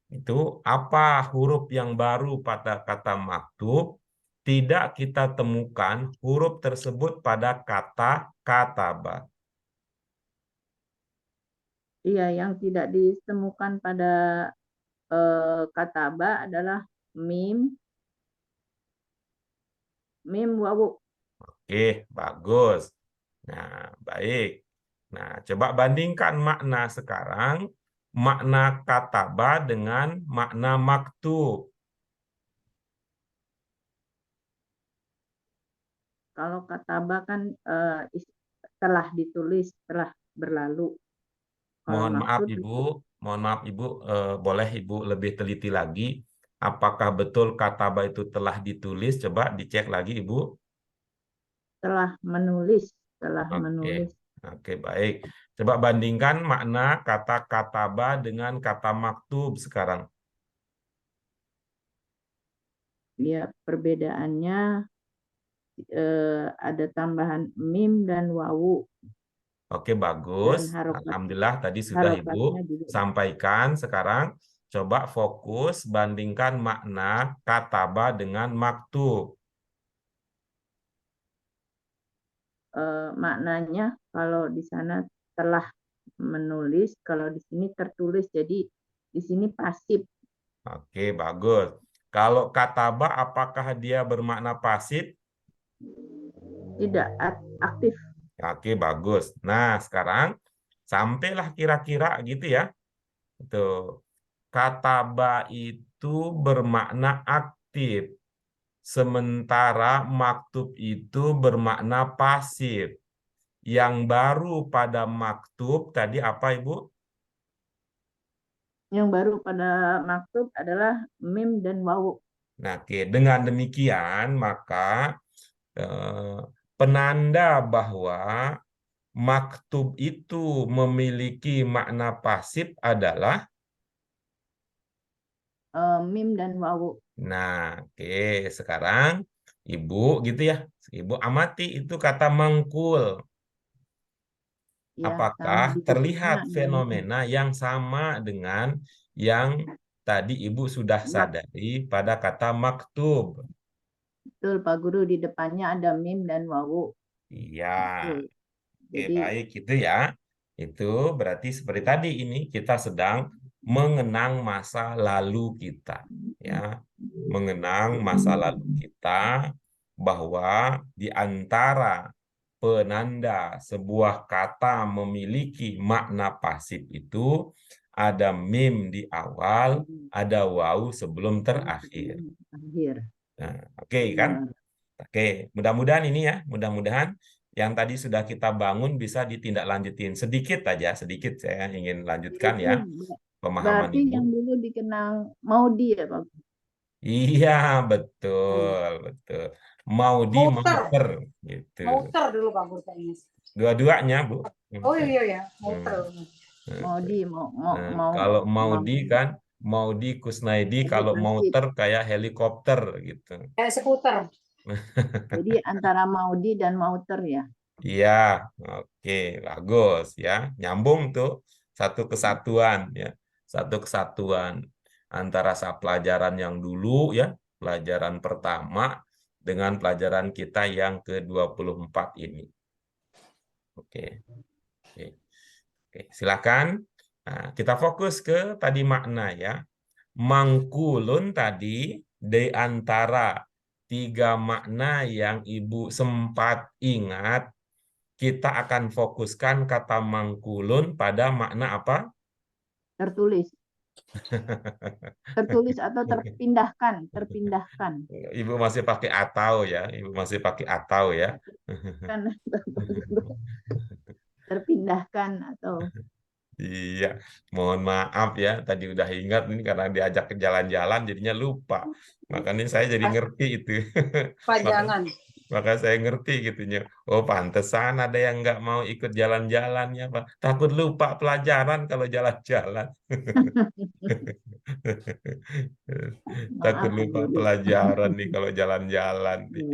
itu apa huruf yang baru pada kata maktub, tidak kita temukan huruf tersebut pada kata kataba. Iya, yang tidak ditemukan pada kataba adalah mim, wawu. Oke, bagus. Nah, baik. Nah, coba bandingkan makna sekarang, makna kataba dengan makna maktub. Kalau kataba kan telah ditulis, telah berlalu. Kalau Mohon maaf Ibu, boleh Ibu lebih teliti lagi. Apakah betul kataba itu telah ditulis? Coba dicek lagi Ibu. telah menulis, Oke, oke baik. Coba bandingkan makna kata kataba dengan kata maktub sekarang. Ya, perbedaannya ada tambahan mim dan wawu. Oke, bagus. Alhamdulillah tadi sudah Ibu sampaikan. Sekarang coba fokus bandingkan makna kataba dengan maktub. Maknanya kalau di sana telah menulis, kalau di sini tertulis. Jadi di sini pasif. Oke, bagus. Kalau kataba, apakah dia bermakna pasif? Tidak aktif. Oke, bagus. Nah, sekarang sampailah kira-kira gitu ya. Itu kataba itu bermakna aktif, sementara maktub itu bermakna pasif. Yang baru pada maktub tadi apa, Ibu? Yang baru pada maktub adalah mim dan wawu. Nah, oke. Dengan demikian, maka eh, penanda bahwa maktub itu memiliki makna pasif adalah, Mim dan wawu. nah, oke. Sekarang Ibu gitu ya, Ibu amati itu kata mangkul. Ya, Apakah sama di depannya terlihat ada mim. fenomena yang sama dengan yang tadi Ibu sudah sadari pada kata maktub? Betul, Pak Guru, di depannya ada mim dan wawu. Iya. Betul. Oke, Jadi baik itu ya. Itu berarti seperti tadi ini kita sedang mengenang masa lalu kita, ya. Mengenang masa lalu kita bahwa di antara penanda sebuah kata memiliki makna pasif itu ada mim di awal, ada wawu sebelum terakhir. akhir. Nah, oke kan? Oke, mudah-mudahan ini ya, mudah-mudahan yang tadi sudah kita bangun bisa ditindaklanjutin. Sedikit aja, sedikit saya ingin lanjutkan ya Itu pemahaman berarti Ibu. yang dulu dikenal Maudi ya, Pak? Iya, betul, betul. Mau di Muter, mauter gitu. muter dulu Pak Guru kayaknya. Dua-duanya, Bu. Oh iya ya, Hmm. muter. Maudi Nah, kalau mau di kan, mau di Kusnaidi, jadi kalau pasif. mauter kayak helikopter gitu. Kayak skuter. Jadi antara Maudi dan Mauter ya. Iya, oke, bagus ya. Nyambung tuh satu kesatuan ya. Satu kesatuan antara pelajaran yang dulu ya, pelajaran pertama dengan pelajaran kita yang ke-24 ini. Oke. Oke. Oke, silakan. Nah, kita fokus ke tadi makna ya. Mangkulun tadi di antara tiga makna yang Ibu sempat ingat, kita akan fokuskan kata mangkulun pada makna apa? Tertulis. Tertulis atau terpindahkan. Ibu masih pakai atau ya, Ibu masih pakai atau ya. Kan terpindahkan atau Iya, mohon maaf ya, tadi udah ingat ini karena diajak ke jalan-jalan jadinya lupa. Makanya saya jadi ngerti itu. Maka, Pajangan. maka saya ngerti gitunya. Oh, pantesan ada yang nggak mau ikut jalan-jalan ya, Pak. Takut lupa pelajaran kalau jalan-jalan. Takut maaf lupa Guru. pelajaran nih kalau jalan-jalan nih.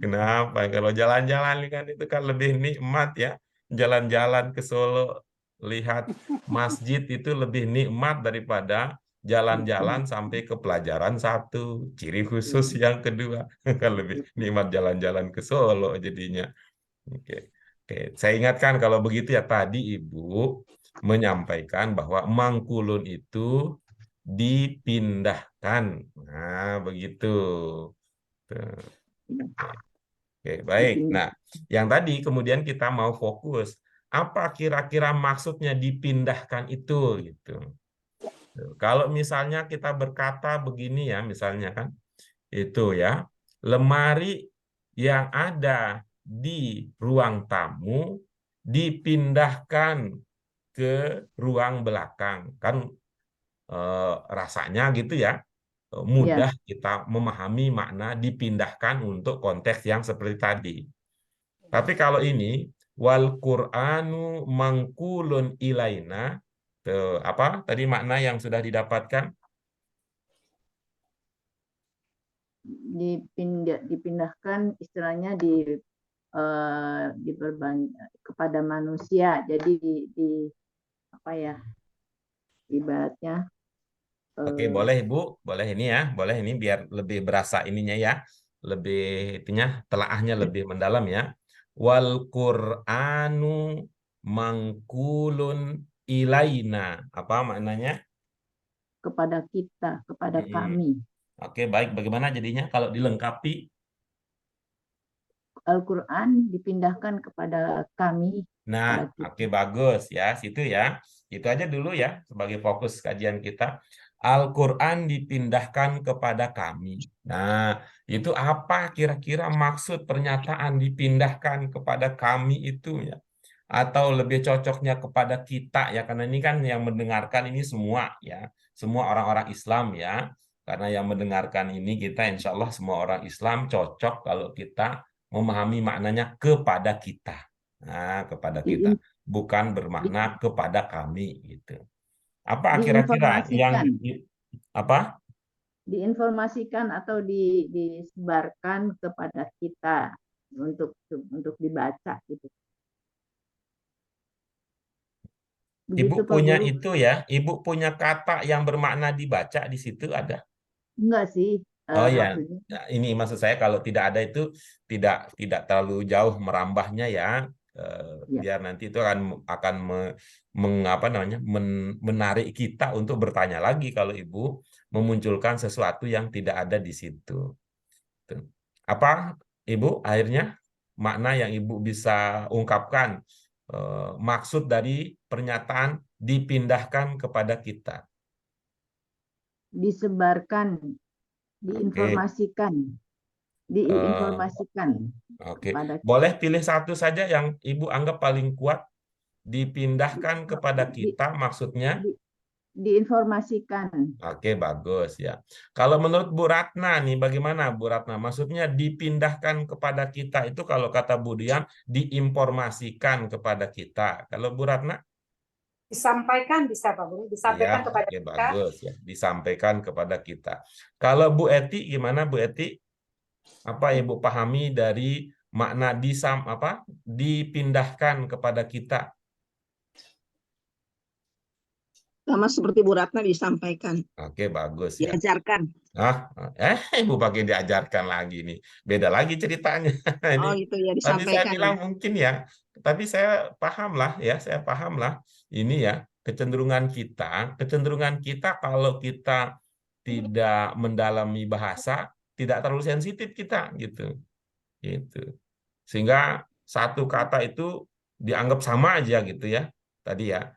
Kenapa? Kalau jalan-jalan kan itu kan lebih nikmat ya. Jalan-jalan ke Solo, lihat masjid itu lebih nikmat daripada jalan-jalan sampai ke pelajaran satu. Ciri khusus yang kedua kan lebih nikmat jalan-jalan ke Solo jadinya. Oke. Oke, saya ingatkan kalau begitu ya tadi Ibu menyampaikan bahwa mangkulun itu dipindahkan. Nah, begitu. Tuh. Oke, baik. Nah, yang tadi kemudian kita mau fokus. Apa kira-kira maksudnya dipindahkan itu gitu. Kalau misalnya kita berkata begini ya, misalnya kan itu ya, lemari yang ada di ruang tamu dipindahkan ke ruang belakang. Kan rasanya gitu ya, mudah Ya, kita memahami makna dipindahkan untuk konteks yang seperti tadi. Tapi kalau ini wal Qur'anu mangkulun ilaina, tuh, apa tadi makna yang sudah didapatkan? dipindahkan istilahnya kepada manusia. Jadi di apa ya, ibaratnya Oke, boleh Bu, boleh ini ya, boleh ini biar lebih berasa ininya ya, lebih itunya telaahnya lebih mendalam ya. Wal Qur'anu mangkulun ilaina. Apa maknanya? Kepada kita, kepada Mm-mm. kami. Oke, baik. Bagaimana jadinya kalau dilengkapi? Al-Quran dipindahkan kepada kami, Nah, kepada kita. oke, bagus ya, situ ya. Itu aja dulu ya sebagai fokus kajian kita. Al-Quran dipindahkan kepada kami. Nah, itu apa kira-kira maksud pernyataan dipindahkan kepada kami itu ya? Atau lebih cocoknya kepada kita ya, karena ini kan yang mendengarkan ini semua ya, semua orang-orang Islam ya. Karena yang mendengarkan ini kita insya Allah semua orang Islam cocok kalau kita memahami maknanya kepada kita. Nah, kepada kita, Diin- bukan di- bermakna kepada kami gitu. Apa kira-kira diinformasikan, apa? diinformasikan atau disebarkan kepada kita untuk dibaca gitu. Ibu Begitu Pak punya Guru? itu ya, Ibu punya kata yang bermakna dibaca di situ ada. Enggak sih, Oh ya, maksudnya nah, ini maksud saya kalau tidak ada itu tidak terlalu jauh merambahnya ya, ya. biar nanti itu akan apa namanya menarik kita untuk bertanya lagi kalau Ibu memunculkan sesuatu yang tidak ada di situ. Tuh. Apa Ibu akhirnya makna yang Ibu bisa ungkapkan maksud dari pernyataan dipindahkan kepada kita. Disebarkan, Oke. Eh, diinformasikan Oke, kepada boleh kita. pilih satu saja yang Ibu anggap paling kuat, dipindahkan kepada Di, kita maksudnya. di, diinformasikan, Oke, bagus ya. Kalau menurut Bu Ratna nih, bagaimana Bu Ratna? Maksudnya dipindahkan kepada kita itu kalau kata Bu Dian, diinformasikan kepada kita. Kalau Bu Ratna? Disampaikan bisa Pak Guru, Iya, disampaikan kepada oke, kita. bagus ya. Disampaikan kepada kita. Kalau Bu Eti, gimana Bu Eti? Apa yang Ibu pahami dari makna dipindahkan kepada kita? Sama seperti Bu Ratna disampaikan, Oke, bagus ya. diajarkan. Ah, Ibu pakai diajarkan lagi nih. Beda lagi ceritanya. Ini Oh itu ya, tadi saya disampaikan ya. bilang mungkin ya, tapi saya paham lah ya, saya paham lah. Ini ya kecenderungan kita kalau kita tidak mendalami bahasa, tidak terlalu sensitif kita gitu. Gitu. Sehingga satu kata itu dianggap sama aja gitu ya. Tadi ya,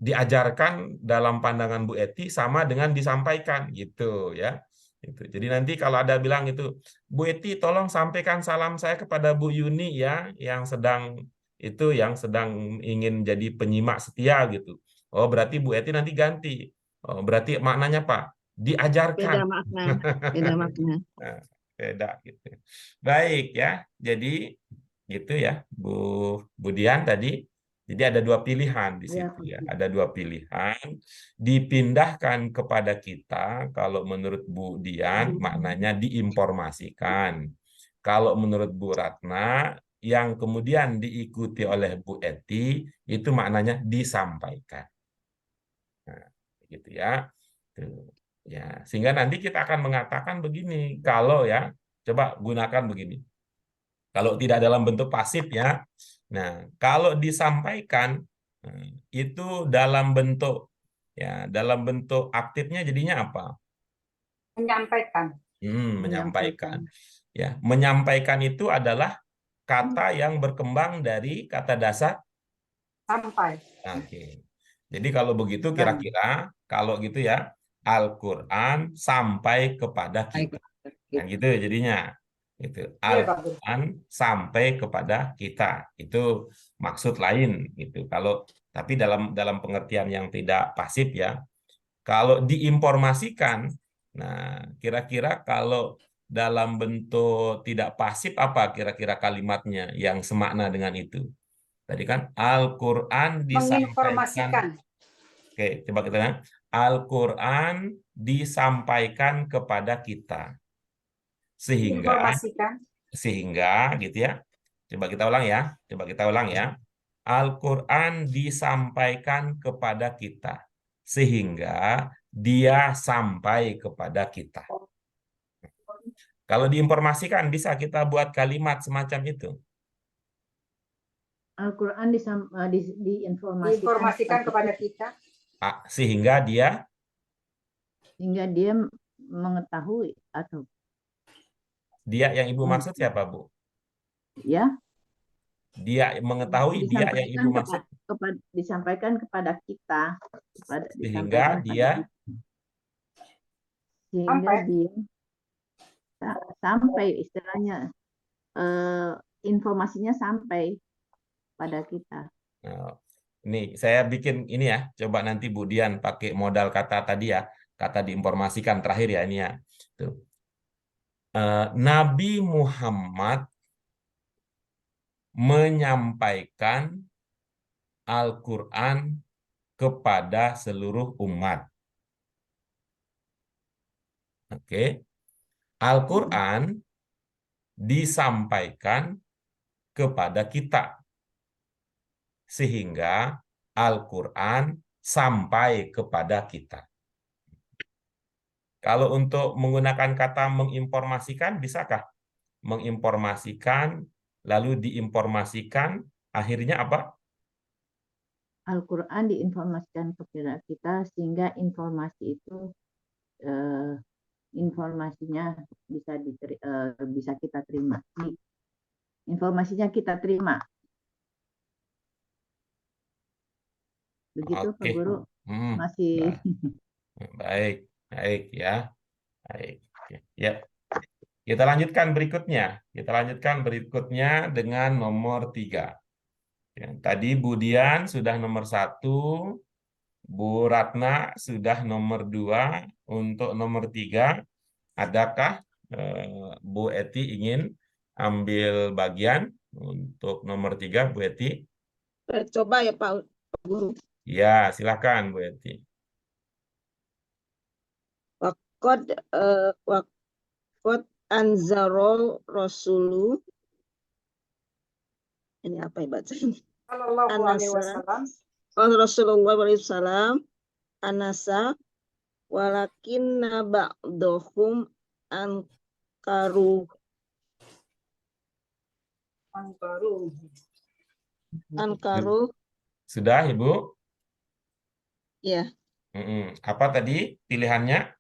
diajarkan dalam pandangan Bu Eti sama dengan disampaikan gitu ya. Gitu. Jadi nanti kalau ada bilang itu, Bu Eti tolong sampaikan salam saya kepada Bu Yuni ya, yang sedang ingin jadi penyimak setia gitu. Oh, berarti Bu Eti nanti ganti. Oh, berarti maknanya Pak, diajarkan. Beda makna, beda makna. Nah, beda gitu. Baik ya. Jadi gitu ya, Bu Budian tadi. Jadi ada dua pilihan di Ya, situ ya. Ada dua pilihan. Dipindahkan kepada kita. Kalau menurut Bu Dian, maknanya diinformasikan. Kalau menurut Bu Ratna, yang kemudian diikuti oleh Bu Eti, itu maknanya disampaikan. Nah, gitu ya. Tuh. Ya, sehingga nanti kita akan mengatakan begini, kalau ya, coba gunakan begini. Kalau tidak dalam bentuk pasif ya. Nah, kalau disampaikan itu dalam bentuk aktifnya jadinya apa? Menyampaikan. Menyampaikan. menyampaikan. Ya, menyampaikan itu adalah kata yang berkembang dari kata dasar. Sampai. Oke. Jadi kalau begitu Dan kira-kira kalau gitu ya, Al-Quran sampai kepada kita. Kan gitu jadinya. Itu Iya Pak Guru. Al-Quran sampai kepada kita. Itu maksud lain gitu. Tapi dalam pengertian yang tidak pasif ya. Kalau diinformasikan, nah kira-kira kalau dalam bentuk tidak pasif apa kira-kira kalimatnya yang semakna dengan itu? Tadi kan Al-Quran disampaikan. Menginformasikan. Oke, coba kita lihat. Al-Quran disampaikan kepada kita. Sehingga Informasikan. gitu ya. Coba kita ulang ya. Coba kita ulang ya. Al-Quran disampaikan kepada kita. Sehingga dia sampai kepada kita. Kalau diinformasikan bisa kita buat kalimat semacam itu. Al-Quran diinformasikan Diinformasikan kepada kita. Sehingga dia mengetahui atau yang Ibu maksud siapa, Bu? ya Dia mengetahui, dia yang Ibu maksud. disampaikan kepada kita, Sehingga dia sampai istilahnya informasinya sampai pada kita. Nah, ini saya bikin ini ya, coba nanti Bu Dian pakai modal kata tadi ya, kata diinformasikan terakhir ya ini ya. Tuh. Nabi Muhammad menyampaikan Al-Quran kepada seluruh umat. Oke. Al-Quran disampaikan kepada kita. Sehingga Al-Quran sampai kepada kita. Kalau untuk menggunakan kata menginformasikan, bisakah? Menginformasikan, lalu diinformasikan, akhirnya apa? Al-Quran diinformasikan kepada kita sehingga informasi itu informasinya bisa kita terima. Informasinya kita terima. Begitu, Pak Guru. Masih baik ya. Baik. Ya. Kita lanjutkan berikutnya dengan nomor 3. Ya, tadi Bu Dian sudah nomor 1, Bu Ratna sudah nomor 2. Untuk nomor 3, adakah Bu Eti ingin ambil bagian untuk nomor 3, Bu Eti? Coba ya Pak Guru. Ya, silakan Bu Eti. Waqad anzarul rasulu. Ini apa ya bacanya? Sallallahu alaihi wasallam. Rasulullah SAW anasa walakinna ba'dahum ankaru. Sudah, Ibu? Ya. Apa tadi pilihannya?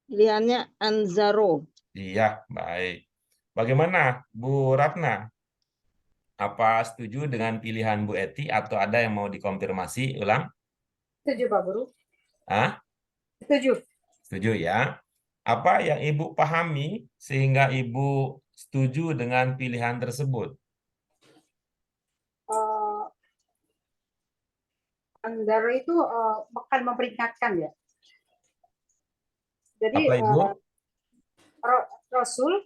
Pilihannya anzaro. Iya, baik. Bagaimana, Bu Ratna? Apa setuju dengan pilihan Bu Eti atau ada yang mau dikonfirmasi ulang? Setuju, Pak Guru. Setuju. Setuju ya. Apa yang Ibu pahami sehingga Ibu setuju dengan pilihan tersebut? Anzaro itu akan memperingatkan ya. Jadi apa, Ibu? Rasul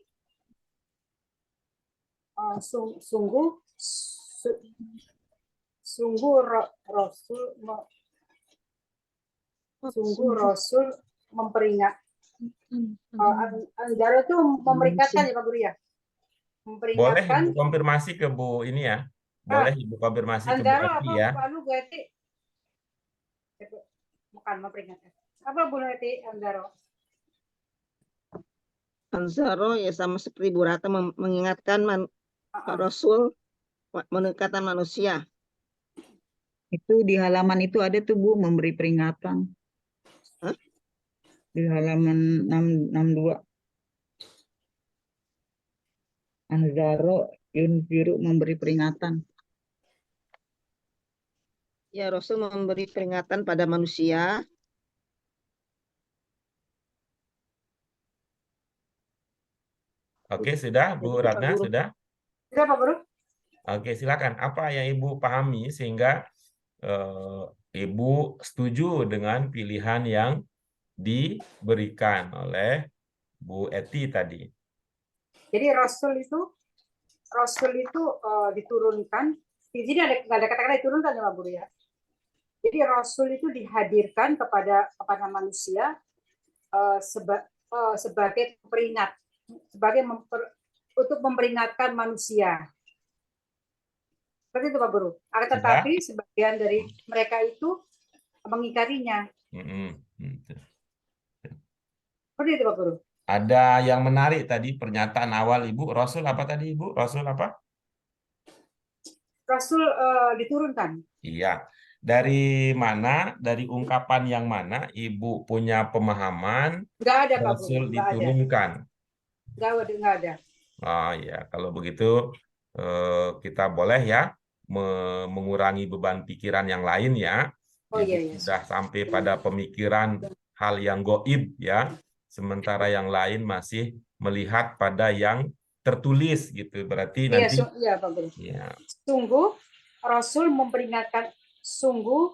Rasul memperingat. Anzaro itu memperingatkan ya Pak Guru ya. Boleh Ibu konfirmasi ke Bu ini ya. Boleh Ibu konfirmasi ke Bu Eti ya. Bu Eti? Bukan memperingatkan. Apa Bu Eti Anzaro? Anzaro ya sama seperti Bu Rata mengingatkan Rasul mendekatan manusia. Itu di halaman itu ada tuh Bu, memberi peringatan. Hah? Di halaman 662. Anzaro yunfiru, memberi peringatan. Ya, Rasul memberi peringatan pada manusia. Oke, sudah Bu Ratna, sudah? Sudah Pak Guru. Oke, silakan. Apa yang Ibu pahami sehingga Ibu setuju dengan pilihan yang diberikan oleh Bu Eti tadi? Jadi Rasul itu diturunkan. Di sini ada kata-kata diturunkan ya Pak Guru ya. Jadi Rasul itu dihadirkan kepada manusia sebagai peringat, untuk memperingatkan manusia. Seperti itu Pak Guru. Akan tetapi sebagian dari mereka itu mengingkarinya. Seperti itu Pak Guru. Ada yang menarik tadi pernyataan awal Ibu. Rasul apa tadi Ibu? Rasul apa? Rasul diturunkan. Iya. Dari mana? Dari ungkapan yang mana Ibu punya pemahaman Nggak ada Pak Guru, Rasul nggak ada. diturunkan? Nggak ada. Oh ya, kalau begitu kita boleh ya mengurangi beban pikiran yang lain ya. Oh Ibu iya, iya. sudah sampai pada pemikiran hal yang goib ya, sementara yang lain masih melihat pada yang tertulis gitu. Berarti Iya, nanti iya Pak Guru. ya, Sungguh Rasul memperingatkan, sungguh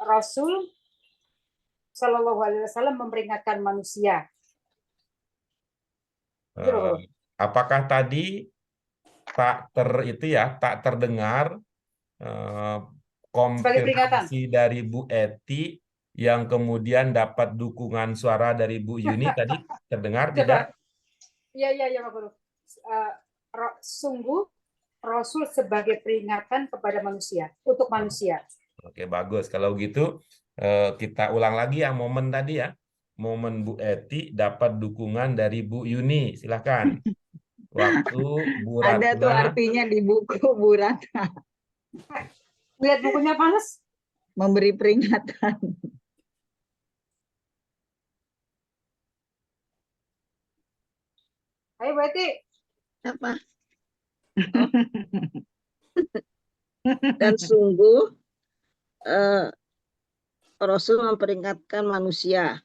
Rasul Shallallahu Alaihi Wasallam memperingatkan manusia. Gitu loh, Guru. apakah tadi tak terdengar Sebagai peringatan. konfirmasi dari Bu Eti yang kemudian dapat dukungan suara dari Bu Yuni tadi terdengar tidak? Iya Pak Guru. Sungguh Rasul sebagai peringatan kepada manusia, untuk manusia. Oke, bagus. Kalau gitu kita ulang lagi ya momen tadi ya. Momen Bu Eti dapat dukungan dari Bu Yuni. Silakan. Waktu Bu Ada tuh Ratna artinya di buku Bu Ratna, Lihat bukunya panas. memberi peringatan. Ayo berarti Apa? Dan sungguh Rasul memperingatkan manusia.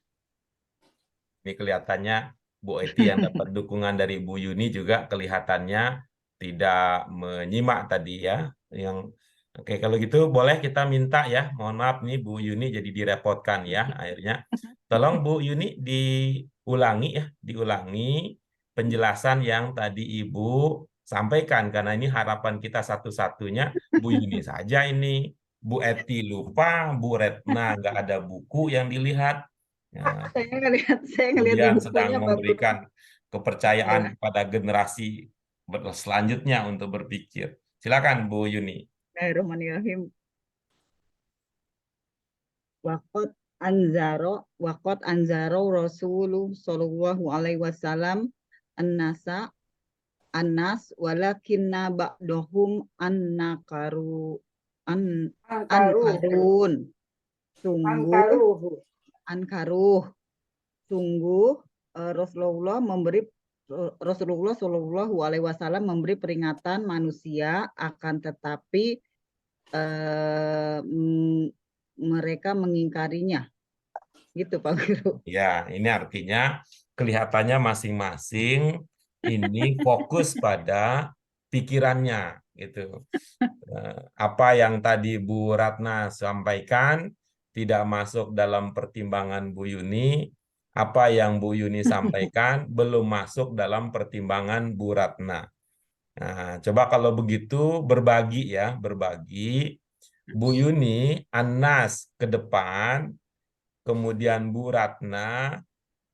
ini kelihatannya Bu Eti yang dapat dukungan dari Bu Yuni juga kelihatannya tidak menyimak tadi ya. Oke, kalau gitu boleh kita minta ya. Mohon maaf nih Bu Yuni jadi direpotkan ya akhirnya. Tolong Bu Yuni diulangi penjelasan yang tadi Ibu sampaikan karena ini harapan kita satu-satunya Bu Yuni saja ini. Bu Eti lupa, Bu Retna nggak ada buku yang dilihat. Ya, Saya ngelihat di kemudian sedang bukunya Pak Guru. memberikan kepercayaan Salah. kepada generasi selanjutnya untuk berpikir. Silakan Bu Yuni. Bismillahirrahmanirrahim. Waqat anzaro Rasulullah sallallahu alaihi wasallam annas walakinna ba'dahum ankarun Angkaruhu. sungguh Rasulullah Shallallahu Alaihi Wasallam memberi peringatan manusia, akan tetapi mereka mengingkarinya. Gitu Pak Guru. Ya, ini artinya kelihatannya masing-masing ini fokus pada pikirannya gitu. Apa yang tadi Bu Ratna sampaikan tidak masuk dalam pertimbangan Bu Yuni. Apa yang Bu Yuni sampaikan belum masuk dalam pertimbangan Bu Ratna. Nah, coba kalau begitu berbagi ya, berbagi. Bu Yuni, Anas ke depan, kemudian Bu Ratna,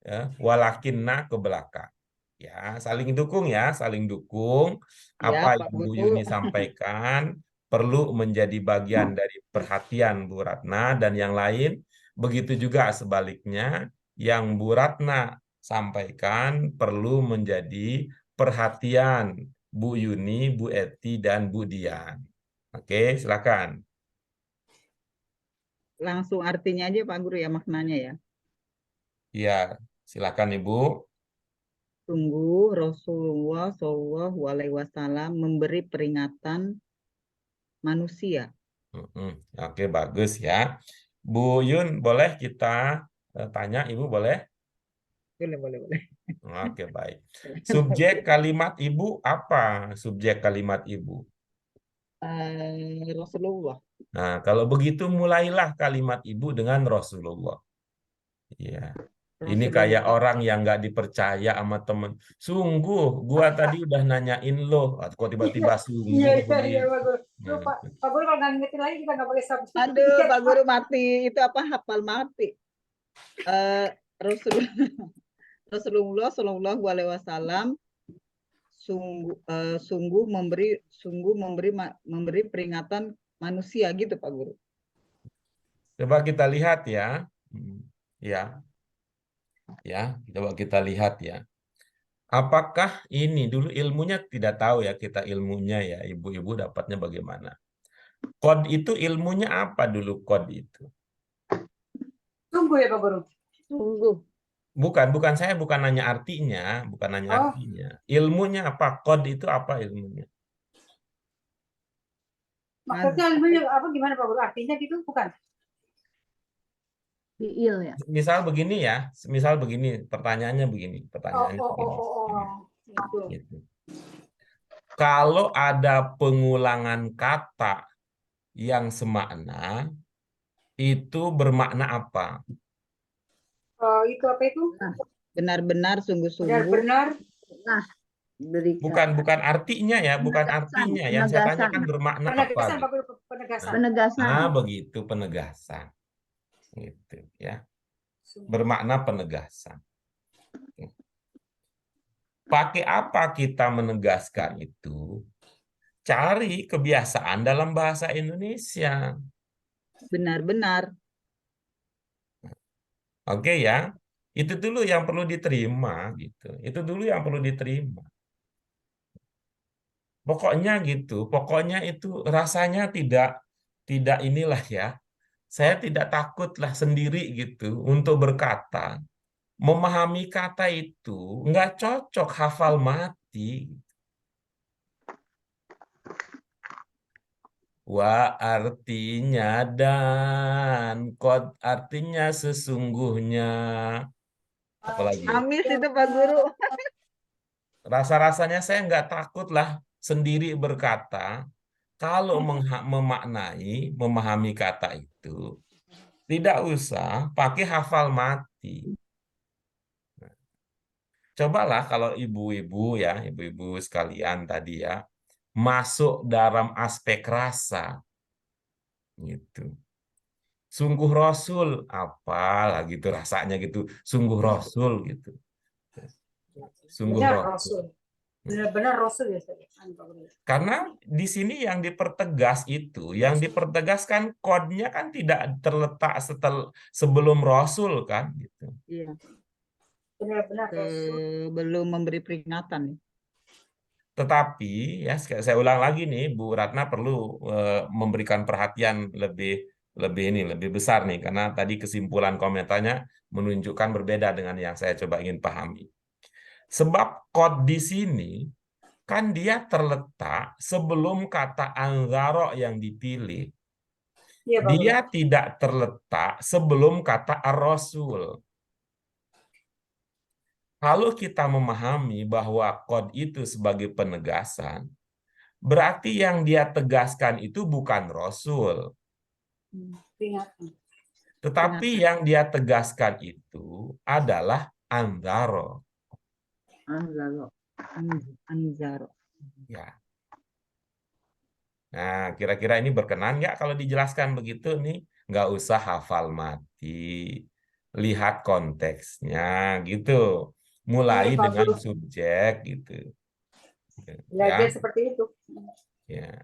ya, walakinna ke belakang. Ya, saling dukung ya, saling dukung. Ya, Apa Pak yang Bu Guru. Yuni sampaikan perlu menjadi bagian dari perhatian Bu Ratna dan yang lain. Begitu juga sebaliknya, yang Bu Ratna sampaikan perlu menjadi perhatian Bu Yuni, Bu Eti, dan Bu Dian. Oke, silakan. Langsung artinya aja Pak Guru ya, maknanya ya. Ya, silakan Ibu. Sungguh Rasulullah Shallallahu Alaihi Wasallam memberi peringatan manusia. Oke, bagus ya. Bu Yun, boleh kita tanya, Ibu boleh? Boleh. Oke, baik. Subjek kalimat Ibu apa? Subjek kalimat Ibu. Rasulullah. Nah, kalau begitu mulailah kalimat Ibu dengan Rasulullah. Iya. Ini kayak orang yang nggak dipercaya sama temen. Sungguh, gua tadi udah nanyain lo. Kok tiba-tiba sungguh Iya Pak begitu. Guru. Pak Guru kalau nggak ngerti lagi kita nggak boleh sabut. Aduh, Pak Guru mati. Itu apa, hafal mati. Rasulullah Shallallahu Alaihi Wasallam sungguh memberi peringatan manusia, gitu Pak Guru. Coba kita lihat ya. Ya, coba kita lihat ya. Apakah ini dulu ilmunya tidak tahu ya, kita ilmunya ya, ibu-ibu dapatnya bagaimana? Kod itu ilmunya apa dulu kod itu? Tunggu ya Pak Guru. Sungguh. Bukan saya bukan nanya artinya, bukan nanya Oh. artinya. Ilmunya apa? Kod itu apa ilmunya? Maksudnya ilmunya apa gimana Pak Guru? Artinya gitu bukan? Fiil ya. Misal begini ya, misal begini, pertanyaannya begini, Oh, pertanyaannya oh, oh, begini. oh, oh. Gitu. Gitu. Kalau ada pengulangan kata yang semakna, itu bermakna apa? Itu apa itu? Benar-benar sungguh-sungguh. Benar-benar Nah, berikan Bukan artinya ya, bukan Penegasan, artinya. Yang saya penegasan. tanyakan bermakna apa? penegasan Gitu. Pak Guru, penegasan. penegasan. Nah, begitu penegasan. Gitu ya. Bermakna penegasan. Pakai apa kita menegaskan itu? Cari kebiasaan dalam bahasa Indonesia. Benar-benar. Oke ya. Itu dulu yang perlu diterima gitu. Itu dulu yang perlu diterima. Pokoknya gitu. Pokoknya itu rasanya tidak inilah ya. Saya tidak takutlah sendiri gitu untuk berkata. Memahami kata itu nggak cocok hafal mati. Wa artinya dan, kod artinya sesungguhnya. Apalagi? Amis itu Pak Guru. Rasa-rasanya saya nggak takut lah sendiri berkata, kalau memaknai, memahami kata itu, tidak usah pakai hafal mati. Cobalah kalau ibu-ibu ya, ibu-ibu sekalian tadi ya, masuk dalam aspek rasa. Gitu. Sungguh Rasul, apalah gitu rasanya gitu. Sungguh Rasul gitu. Sungguh Benar Rasul. Rasul. Benar-benar Rasul ya Pak Guru. Karena di sini yang dipertegas itu, yang dipertegaskan kodnya kan tidak terletak sebelum Rasul kan gitu. Iya. Benar-benar Rasul. Sebelum memberi peringatan. Tetapi ya saya ulang lagi nih, Bu Ratna perlu memberikan perhatian lebih besar nih, karena tadi kesimpulan komentarnya menunjukkan berbeda dengan yang saya coba ingin pahami. Sebab kod di sini kan dia terletak sebelum kata anzaro yang dipilih. Iya Pak Guru. Dia tidak terletak sebelum kata ar-rasul. Kalau kita memahami bahwa kod itu sebagai penegasan, berarti yang dia tegaskan itu bukan Rasul. Peringatan. Tetapi yang dia tegaskan itu adalah anzaro. Anzaro. Ya. Nah, kira-kira ini berkenan nggak kalau dijelaskan begitu nih? Nggak usah hafal mati. Lihat konteksnya gitu. Mulai Iya, Pak dengan Guru. subjek gitu. Belajar Ya. seperti itu. Ya.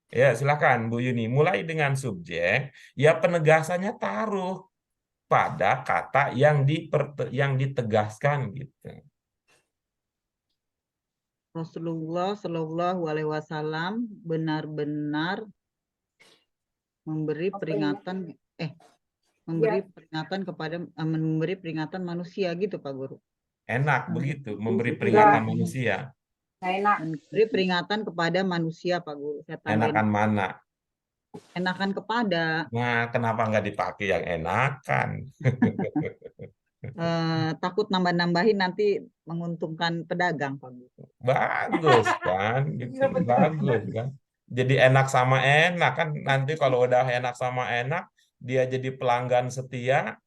Ya, silakan Bu Yuni. Mulai dengan subjek, ya penegasannya taruh pada kata yang ditegaskan gitu. Rasulullah Shallallahu Alaihi Wasallam benar-benar memberi peringatan, memberi peringatan manusia gitu Pak Guru. Enak begitu, memberi peringatan manusia. Nah, enak. Memberi peringatan kepada manusia Pak Guru. Saya tambahin. Enakan mana? Enakan kepada. Nah, kenapa nggak dipakai yang enakan? Takut nambah-nambahin nanti menguntungkan pedagang Pak Guru. Bagus kan, gitu. Bagus kan. Jadi enak sama enak kan, nanti kalau udah enak sama enak, dia jadi pelanggan setia,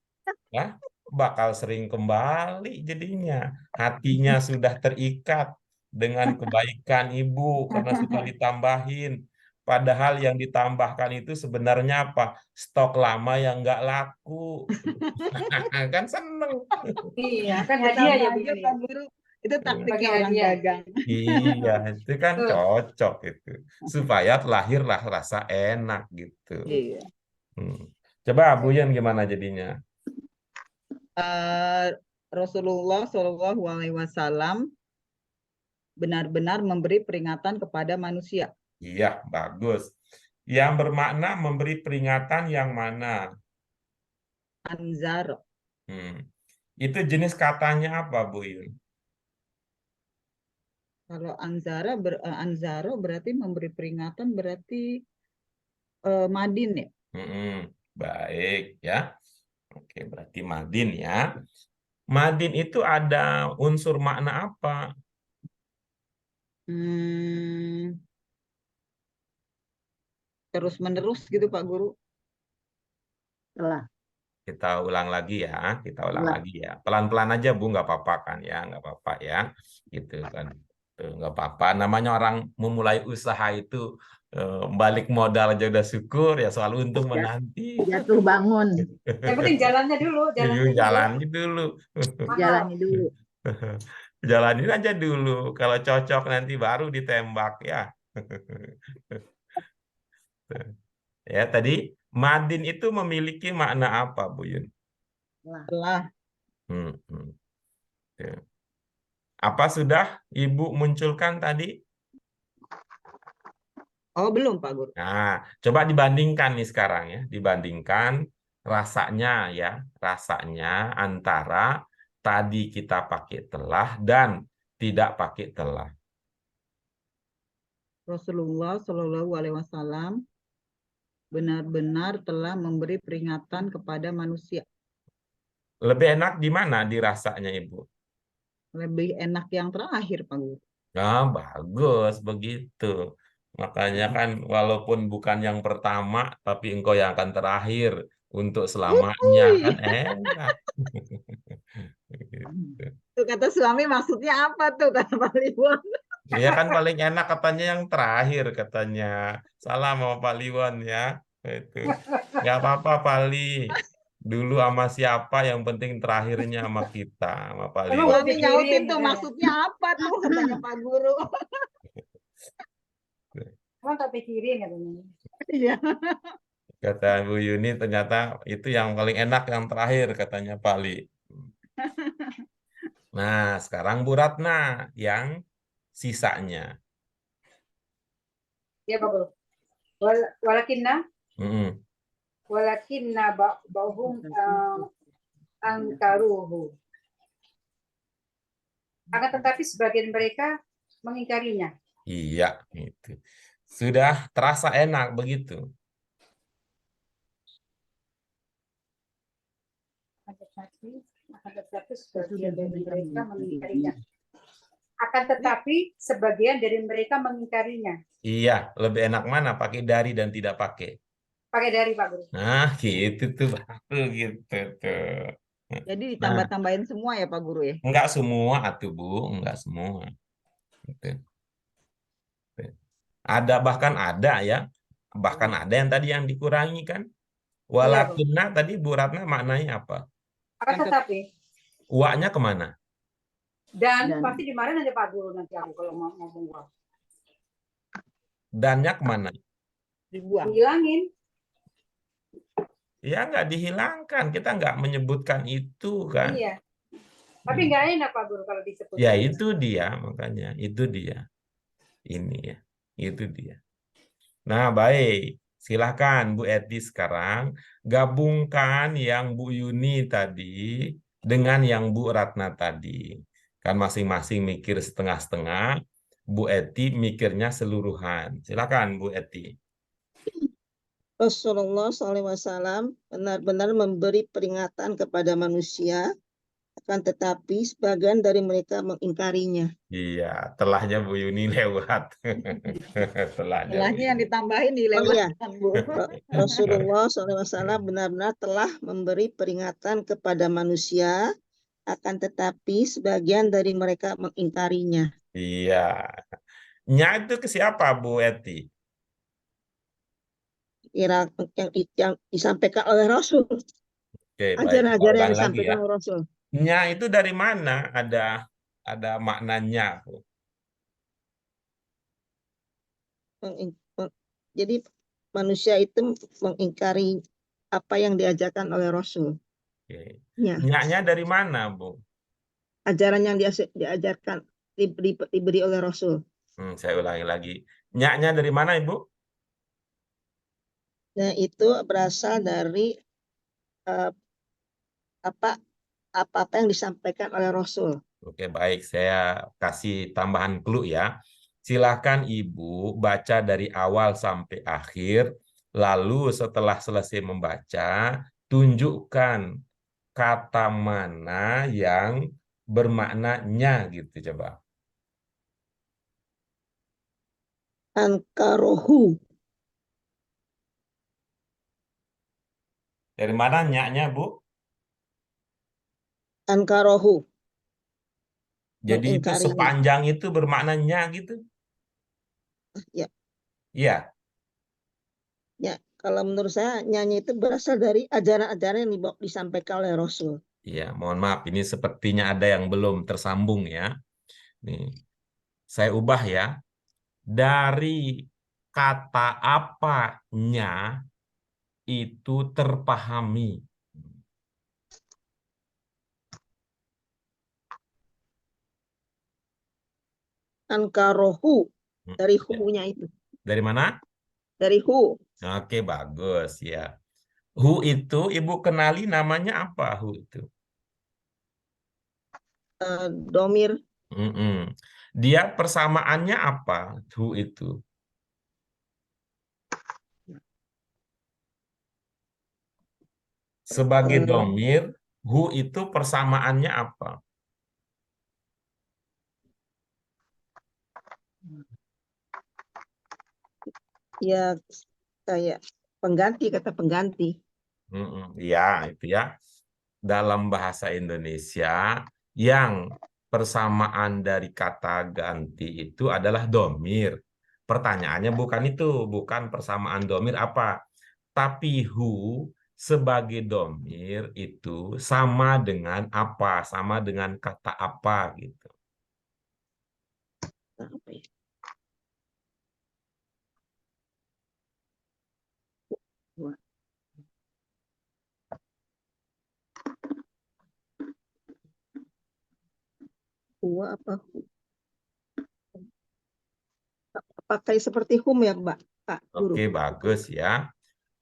ya bakal sering kembali jadinya. Hatinya sudah terikat dengan kebaikan ibu karena sudah ditambahin. Padahal yang ditambahkan itu sebenarnya apa? Stok lama yang nggak laku. Kan seneng. Iya, kan hadiah ya Bu Aja, Yuni. Pak Guru. Itu taktiknya Bagi orang hadiah. dagang. Iya, itu kan cocok itu. Supaya lahirlah rasa enak gitu. Iya. Coba Bu Yun gimana jadinya? Rasulullah Shallallahu Alaihi Wasallam benar-benar memberi peringatan kepada manusia. Iya, bagus. Yang bermakna memberi peringatan yang mana? Anzar. Itu jenis katanya apa, Bu Yun? Kalau anzaro berarti memberi peringatan, berarti madin ya. Baik ya. Oke, berarti madin ya. Madin itu ada unsur makna apa? Terus menerus gitu Pak Guru. Telah. Kita ulang lagi ya, Telah. Pelan-pelan aja Bu, nggak apa-apa kan ya, nggak apa-apa ya, gitu kan. Tuh, nggak apa-apa. Namanya orang memulai usaha itu balik modal aja udah syukur ya, soal untung menanti. Jatuh bangun. Yang penting jalannya dulu, Jalani dulu. Jalani dulu. Jalanin aja dulu. Kalau cocok nanti baru ditembak ya. Ya, tadi madin itu memiliki makna apa, Bu Yun? Telah. Ya. Apa sudah Ibu munculkan tadi? Oh, belum Pak Guru. Nah, coba dibandingkan nih sekarang ya. Dibandingkan rasanya ya. Rasanya antara tadi kita pakai telah dan tidak pakai telah. Rasulullah Shallallahu Alaihi Wasallam benar-benar telah memberi peringatan kepada manusia. Lebih enak di mana dirasanya, Ibu? Lebih enak yang terakhir, Pak Guru. Nah, bagus begitu. Makanya kan walaupun bukan yang pertama, tapi engkau yang akan terakhir untuk selamanya kan enak. Gitu. Tuh kata suami maksudnya apa tuh kata Pak Liwon? Ya kan paling enak katanya yang terakhir katanya. Salah sama Pak Liwon ya. Itu. Nggak apa-apa Pali. Dulu sama siapa yang penting terakhirnya sama kita, sama Pak Emang Liwon. udah Suami nyautin pikirin tuh katanya. maksudnya apa tuh katanya Pak Guru. Emang tak pikirin katanya. Iya. Kata Bu Yuni ternyata itu yang paling enak yang terakhir katanya Pali. Nah, sekarang Bu Ratna yang sisanya. Ya Pak Guru. Walakinna ba'hum angkaruhu. Akan tetapi sebagian mereka mengingkarinya. Iya, itu. Sudah terasa enak begitu. Akan tetapi sebagian dari mereka mengingkarinya. Akan tetapi sebagian dari mereka mengingkarinya. Iya, lebih enak mana pakai dari dan tidak pakai? Pakai dari Pak Guru. Nah, gitu tuh baru gitu tuh. Jadi ditambah-tambahin semua ya Pak Guru ya? Enggak semua atuh Bu, enggak semua. Gitu. Ada bahkan ada ya, bahkan ada yang tadi yang dikurangi kan. Walakinna tadi Bu Ratna maknanya apa? Akan tetapi. Uaknya kemana? Dan pasti dimarahin aja Pak Guru nanti aku kalau mau ngomong gua. Dannya kemana? Dibuang. Dihilangin. Ya nggak dihilangkan, kita nggak menyebutkan itu kan. Iya. Tapi nggak enak Pak Guru kalau disebut. Ya itu dia makanya, itu dia. Ini ya, itu dia. Nah baik, silahkan Bu Eti sekarang gabungkan yang Bu Yuni tadi dengan yang Bu Ratna tadi. Kan masing-masing mikir setengah-setengah, Bu Eti mikirnya seluruhan. Silakan Bu Eti. Rasulullah SAW benar-benar memberi peringatan kepada manusia, akan tetapi sebagian dari mereka mengingkarinya. Iya, telahnya Bu Yuni lewat. Telahnya yang ditambahin dilewatkan Bu. Rasulullah SAW benar-benar telah memberi peringatan kepada manusia, akan tetapi sebagian dari mereka mengingkarinya. Iya. Nya itu ke siapa Bu Eti? Yang disampaikan oleh Rasul. Oke, baik. Ajaran-ajaran yang Ulang lagi disampaikan ya. oleh Rasul. Nya itu dari mana? Ada maknanya, Bu. Jadi manusia itu mengingkari apa yang diajarkan oleh Rasul. Oke. Ya. Nya dari mana, Bu? Ajaran yang diajarkan diberi oleh Rasul. Saya ulangi lagi. Nya dari mana, Ibu? Nah, itu berasal dari eh, apa yang disampaikan oleh Rasul. Oke, baik. Saya kasih tambahan clue ya. Silakan Ibu baca dari awal sampai akhir. Lalu setelah selesai membaca, tunjukkan kata mana yang bermakna nya gitu coba. Ankarohu. Dari mana nya-nya, Bu? Ankarohu. Jadi itu Mengingkarinya. sepanjang itu bermakna nya gitu? Ya, Iya. ya. Kalau menurut saya nyanyi itu berasal dari ajaran-ajaran yang disampaikan oleh Rasul. Iya, mohon maaf. Ini sepertinya ada yang belum tersambung ya. Nih, saya ubah ya. Dari kata apanya itu terpahami. Ankarohu. Dari Ya. hu-nya itu. Dari mana? Dari hu. Oke, bagus ya. Hu itu Ibu kenali namanya apa hu itu? Domir. Mm-mm. Dia persamaannya apa hu itu? Sebagai eh, domir, hu itu persamaannya apa? ya kayak pengganti, kata pengganti. Ya, itu ya. Dalam bahasa Indonesia, yang persamaan dari kata ganti itu adalah domir. Pertanyaannya bukan itu, bukan persamaan domir apa. Tapi hu sebagai domir itu sama dengan apa, sama dengan kata apa gitu. Apa ya? Hu- Hua apa? Pakai seperti hum ya, Mbak? Pak Guru. Oke, bagus ya.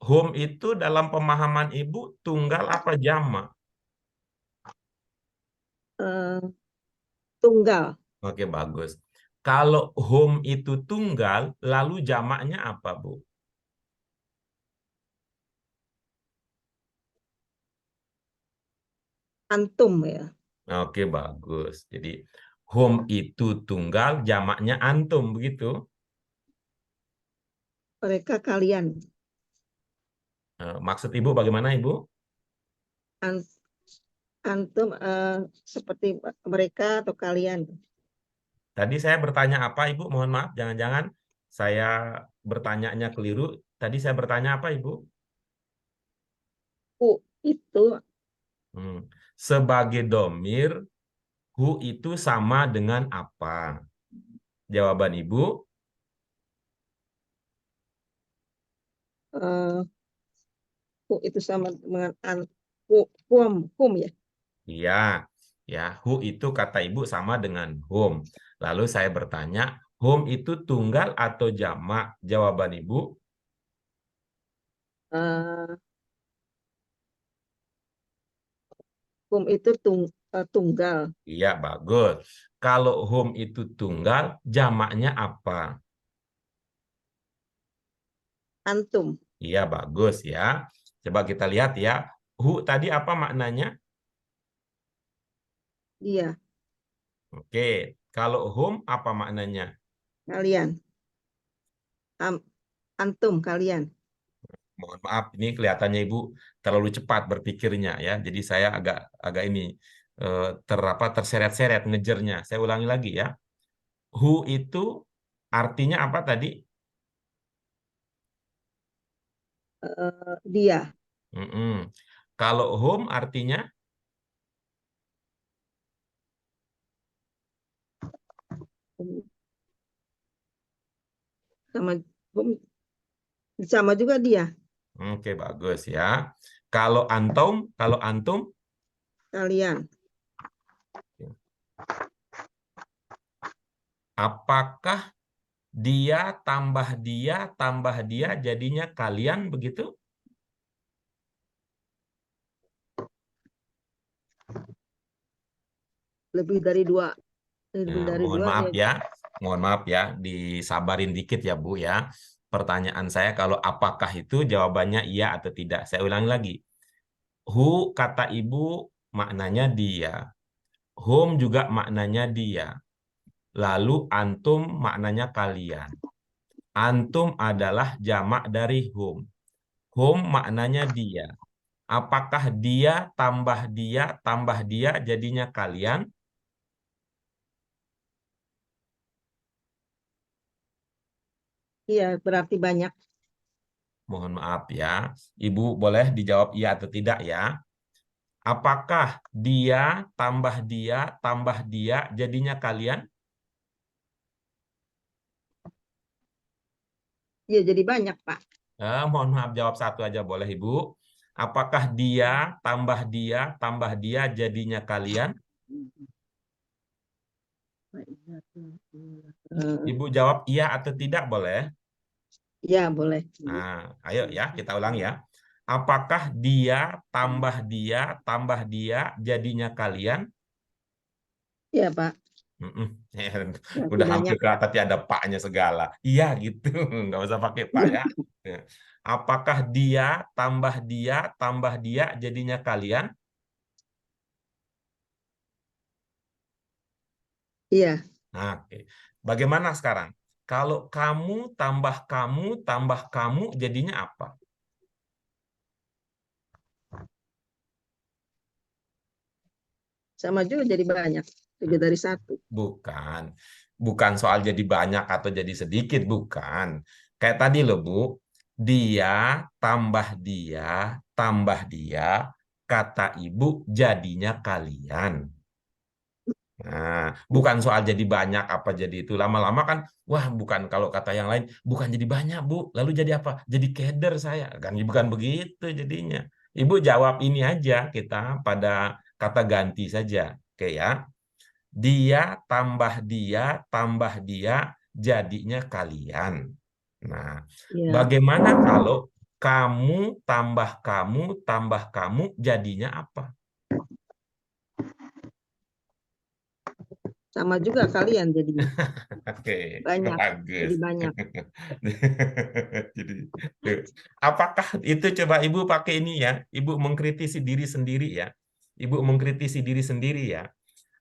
Hum itu dalam pemahaman Ibu tunggal apa jamak? Eh, Tunggal. Oke, bagus. Kalau home itu tunggal, lalu jamaknya apa, Bu? Antum ya. Oke, bagus. Jadi, home itu tunggal, jamaknya antum, begitu? Mereka kalian. Maksud Ibu bagaimana, Ibu? An- Antum seperti mereka atau kalian. Tadi saya bertanya apa, Ibu? Mohon maaf, jangan-jangan saya bertanyanya keliru. Tadi saya bertanya apa, Ibu? Hu itu Sebagai domir, hu itu sama dengan apa? Jawaban Ibu? eh, hu itu sama dengan hum ya. Iya, ya, who itu kata Ibu sama dengan whom. Lalu saya bertanya, whom itu tunggal atau jamak? Jawaban Ibu, Eh, Hum itu tunggal. iya bagus. Kalau whom itu tunggal, jamaknya apa? Antum. Iya bagus ya. Coba kita lihat ya. Who tadi apa maknanya? Dia. Oke, kalau whom apa maknanya? Kalian. Antum kalian. Mohon maaf, ini kelihatannya Ibu terlalu cepat berpikirnya ya. Jadi saya agak agak ini terseret-seret ngejernya. Saya ulangi lagi ya. Who itu artinya apa tadi? Dia. Mm-mm. Kalau whom artinya Sama hum sama juga dia. oke bagus ya. Kalau antum, Kalian. apakah Dia tambah dia jadinya kalian, begitu? Lebih dari dua. Lebih Ya, dari mohon dua maaf ya. ya, disabarin dikit ya Bu ya. Pertanyaan saya kalau apakah itu jawabannya iya atau tidak. Saya ulangi lagi. Who kata Ibu maknanya dia. Whom juga maknanya dia. Lalu antum maknanya kalian. Antum adalah jamak dari whom. Whom maknanya dia. Apakah tambah dia jadinya kalian? Iya, berarti banyak. Mohon maaf ya. Ibu boleh dijawab iya atau tidak ya. Apakah tambah dia jadinya kalian? Iya, jadi banyak, Pak. Mohon maaf jawab satu aja boleh Ibu. Apakah tambah dia jadinya kalian? Eh, Ibu jawab iya atau tidak boleh. Iya, boleh. Nah, ayo ya kita ulang ya. Apakah tambah dia jadinya kalian? Iya, Pak. Mm-mm. Berarti Udah hampir banyak. ke tapi ada paknya segala. Iya gitu, nggak usah pakai pak ya. Ya. Apakah tambah dia jadinya kalian? Iya. Nah, oke. Bagaimana sekarang? Kalau tambah kamu jadinya apa? Sama juga jadi banyak. Lebih dari satu. Bukan. Bukan soal jadi banyak atau jadi sedikit, bukan. Kayak tadi loh, Bu. Dia, tambah dia, kata ibu jadinya kalian. Nah, bukan soal jadi banyak apa jadi itu. Lama-lama kan, wah bukan kalau kata yang lain, bukan jadi banyak, Bu. Lalu jadi apa? Jadi keder saya. Kan bukan begitu jadinya. Ibu jawab ini aja kita pada kata ganti saja. Oke ya. Tambah dia, jadinya kalian. Nah, Iya. bagaimana kalau tambah kamu, jadinya apa? Sama juga kalian jadinya. Oke, Banyak. bagus. Jadi banyak. Jadi, tuh. Apakah itu coba Ibu pakai ini ya? Ibu mengkritisi diri sendiri ya. Ibu mengkritisi diri sendiri ya.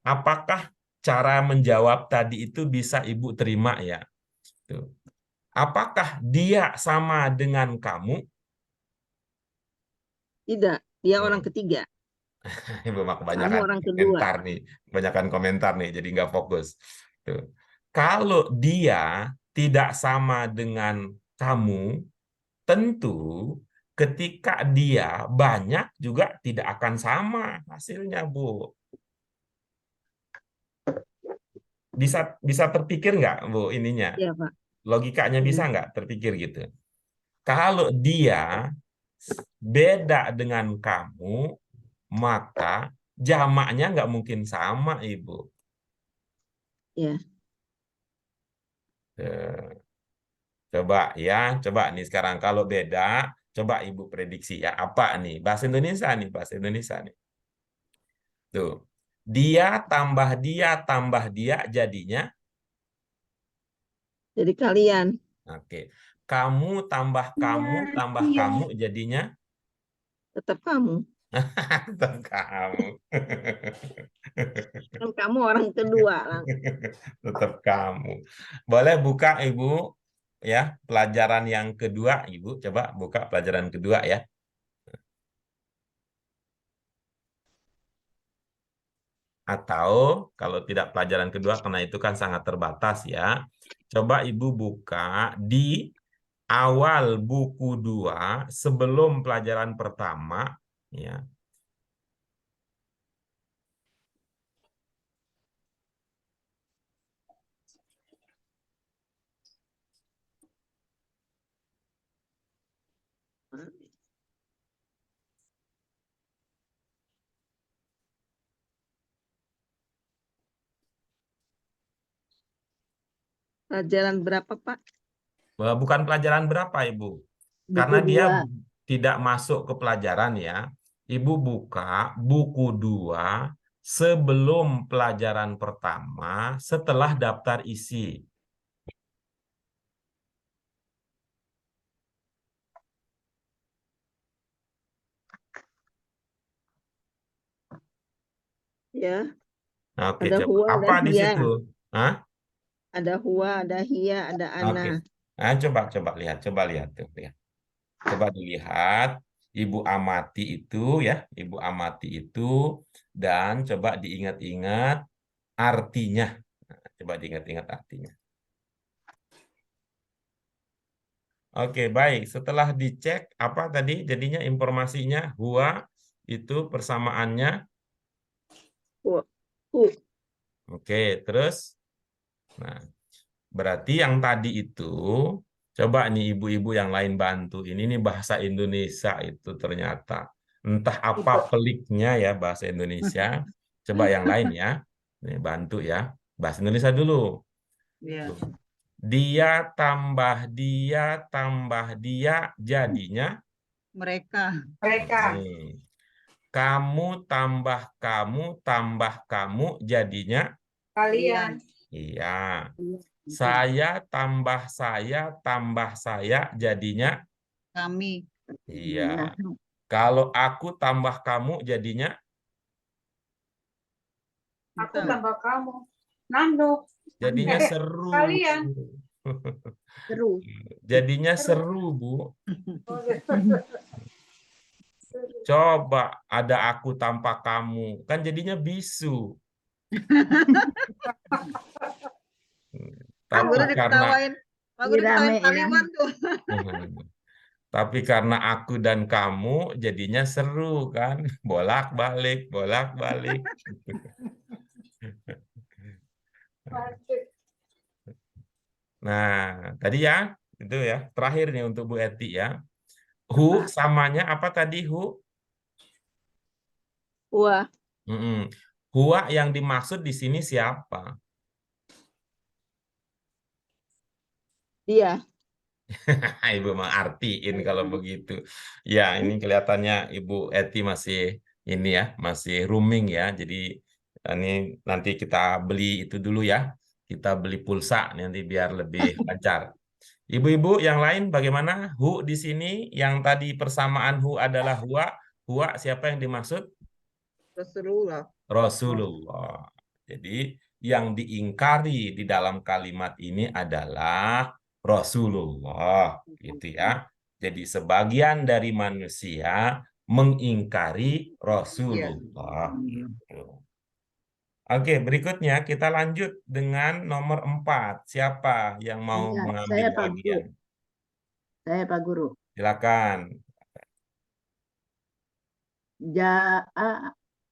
Apakah cara menjawab tadi itu bisa Ibu terima ya? Tuh. Apakah dia sama dengan kamu? Tidak. Dia orang Hmm. ketiga. Ibu mah Kamu kebanyakan orang kedua. komentar nih, kebanyakan komentar nih, jadi nggak fokus. Tuh. Kalau dia tidak sama dengan kamu, tentu ketika dia banyak juga tidak akan sama hasilnya, Bu. Bisa bisa terpikir nggak, Bu, ininya? Iya, Pak. Logikanya bisa Iya. nggak terpikir gitu? Kalau dia beda dengan kamu, maka jamaknya nggak mungkin sama, Ibu. Iya. Eh, Coba ya, coba nih sekarang kalau beda, coba Ibu prediksi ya apa nih? Bahasa Indonesia nih. Tuh. Tambah dia jadinya Jadi kalian. oke. Tambah Iya. kamu jadinya Tetap kamu. tetap kamu. Kan kamu orang kedua. Tetap kamu. Boleh buka Ibu ya pelajaran yang kedua Ibu. Coba buka pelajaran kedua ya. Atau kalau tidak pelajaran kedua karena itu kan sangat terbatas ya. Coba Ibu buka di awal buku 2 sebelum pelajaran pertama ya. Pelajaran berapa, Pak? Bukan pelajaran berapa, Ibu. Buku Karena dia 2. tidak masuk ke pelajaran ya. Ibu buka buku 2 sebelum pelajaran pertama setelah daftar isi. Ya, Oke, ada coba. huwa, ada Apa di hiya. situ? Hah? Ada huwa, ada hiya, ada ana. Oke. Nah, coba lihat, tuh, lihat. Coba dilihat, Ibu amati itu ya, Ibu amati itu dan coba diingat-ingat artinya. Nah, coba diingat-ingat artinya. Oke, baik. Setelah dicek apa tadi jadinya informasinya huwa itu persamaannya. Hu. Hu. Oke, terus nah, berarti yang tadi itu coba nih ibu-ibu yang lain bantu. Ini nih bahasa Indonesia itu ternyata entah apa peliknya ya bahasa Indonesia. Coba yang lain ya. Nih bantu ya. Bahasa Indonesia dulu. Ya. Tuh. Dia tambah dia jadinya Mereka. Mereka. Kamu tambah kamu jadinya Kalian. iya. Saya tambah saya jadinya Kami. iya. Nah, Kalau aku tambah kamu jadinya Aku Kita. tambah kamu. Nando. jadinya seru. Kalian. seru. Jadinya seru, Bu. Coba ada aku tanpa kamu, kan jadinya bisu. Pak Tapi Guru karena diketawain. Pak Guru diketawain Diramein. Paliwan tuh. tapi karena aku dan kamu jadinya seru kan, bolak-balik, bolak-balik. Nah, tadi ya, itu ya, terakhir nih untuk Bu Eti ya. Hu samanya apa tadi hu? Huwa. Huwa yang dimaksud di sini siapa? Dia. Ibu mengartiin kalau begitu. Ya, ini kelihatannya Ibu Eti masih ini ya, masih rooming ya. Jadi ini nanti kita beli itu dulu ya. Kita beli pulsa nanti biar lebih lancar. Ibu-ibu yang lain bagaimana? Hu di sini yang tadi persamaan hu adalah huwa. Huwa siapa yang dimaksud? Rasulullah. Rasulullah. Jadi yang diingkari di dalam kalimat ini adalah Rasulullah, gitu ya. Jadi sebagian dari manusia mengingkari Rasulullah. Gitu. Oke, berikutnya kita lanjut dengan nomor 4. Siapa yang mau Iya, mengambil saya Pak Guru. bagian? Saya Pak Guru. Silakan.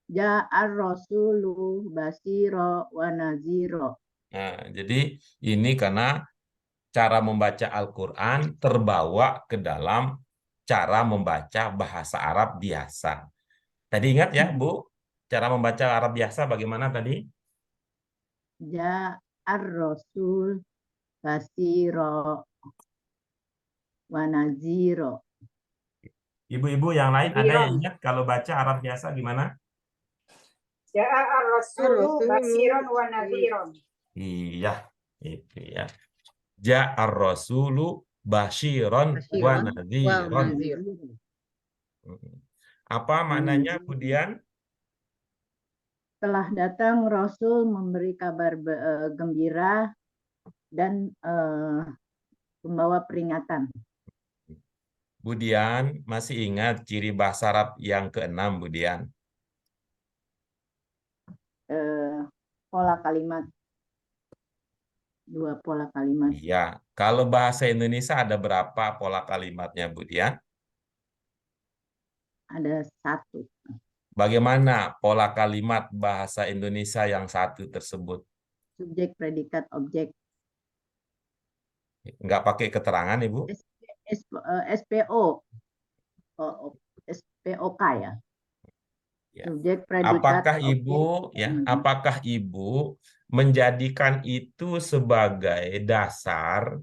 Ja'ar Rasulu basiro wa naziro. Nah, jadi ini karena cara membaca Al-Quran terbawa ke dalam cara membaca bahasa Arab biasa. Tadi ingat ya, Bu, cara membaca Arab biasa bagaimana tadi? Ja'ar Rasul basiro wa naziro. Ibu-ibu yang lain ada yang ingat kalau baca Arab biasa gimana? Ja'a ar-rasulu basiran wa nadhiran. Iya, itu ya. Ja'ar rasulu basyiron wa nadhiron. Apa maknanya kemudian? Telah datang Rasul memberi kabar gembira dan membawa peringatan. Budian, masih ingat ciri bahasa Arab yang keenam, Budian? Pola kalimat. 2 pola kalimat. Iya, kalau bahasa Indonesia ada berapa pola kalimatnya, Budian? Ada 1. Bagaimana pola kalimat bahasa Indonesia yang 1 tersebut? Subjek, predikat, objek. Nggak pakai keterangan, Ibu? SPO. SPOK ya. Ya. Subjek, predikat, Apakah objek. Ibu, ya? Apakah Ibu menjadikan itu sebagai dasar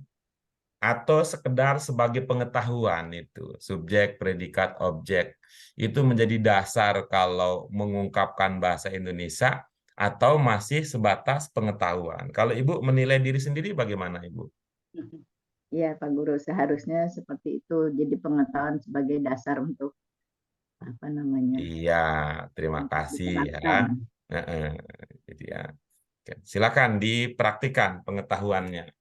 atau sekedar sebagai pengetahuan itu, subjek, predikat, objek. Itu menjadi dasar kalau mengungkapkan bahasa Indonesia atau masih sebatas pengetahuan. Kalau Ibu menilai diri sendiri bagaimana, Ibu? Iya, Pak Guru, seharusnya seperti itu. Jadi pengetahuan sebagai dasar untuk apa namanya? Iya, terima kasih ya. Diterapkan. Heeh. Jadi ya, oke. Silakan dipraktikkan pengetahuannya.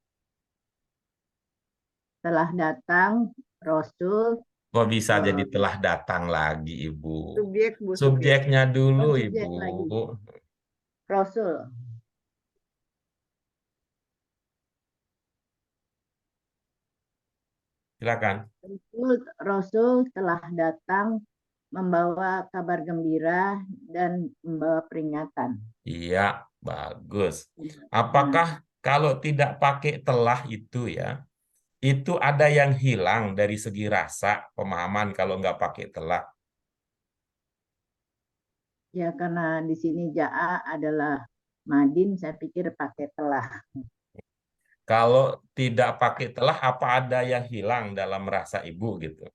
Telah datang Rasul, Kok bisa jadi eh, telah datang lagi, Ibu? Subjek, Bu, subjek. Subjeknya dulu, subjek Ibu. lagi. Rasul. Silakan. Rasul telah datang membawa kabar gembira dan membawa peringatan. Iya, bagus. Nah, Apakah kalau tidak pakai telah itu ya, itu ada yang hilang dari segi rasa pemahaman kalau nggak pakai telah? ya karena di sini Ja'a adalah Madin, saya pikir pakai telah. Kalau tidak pakai telah, apa ada yang hilang dalam rasa Ibu gitu?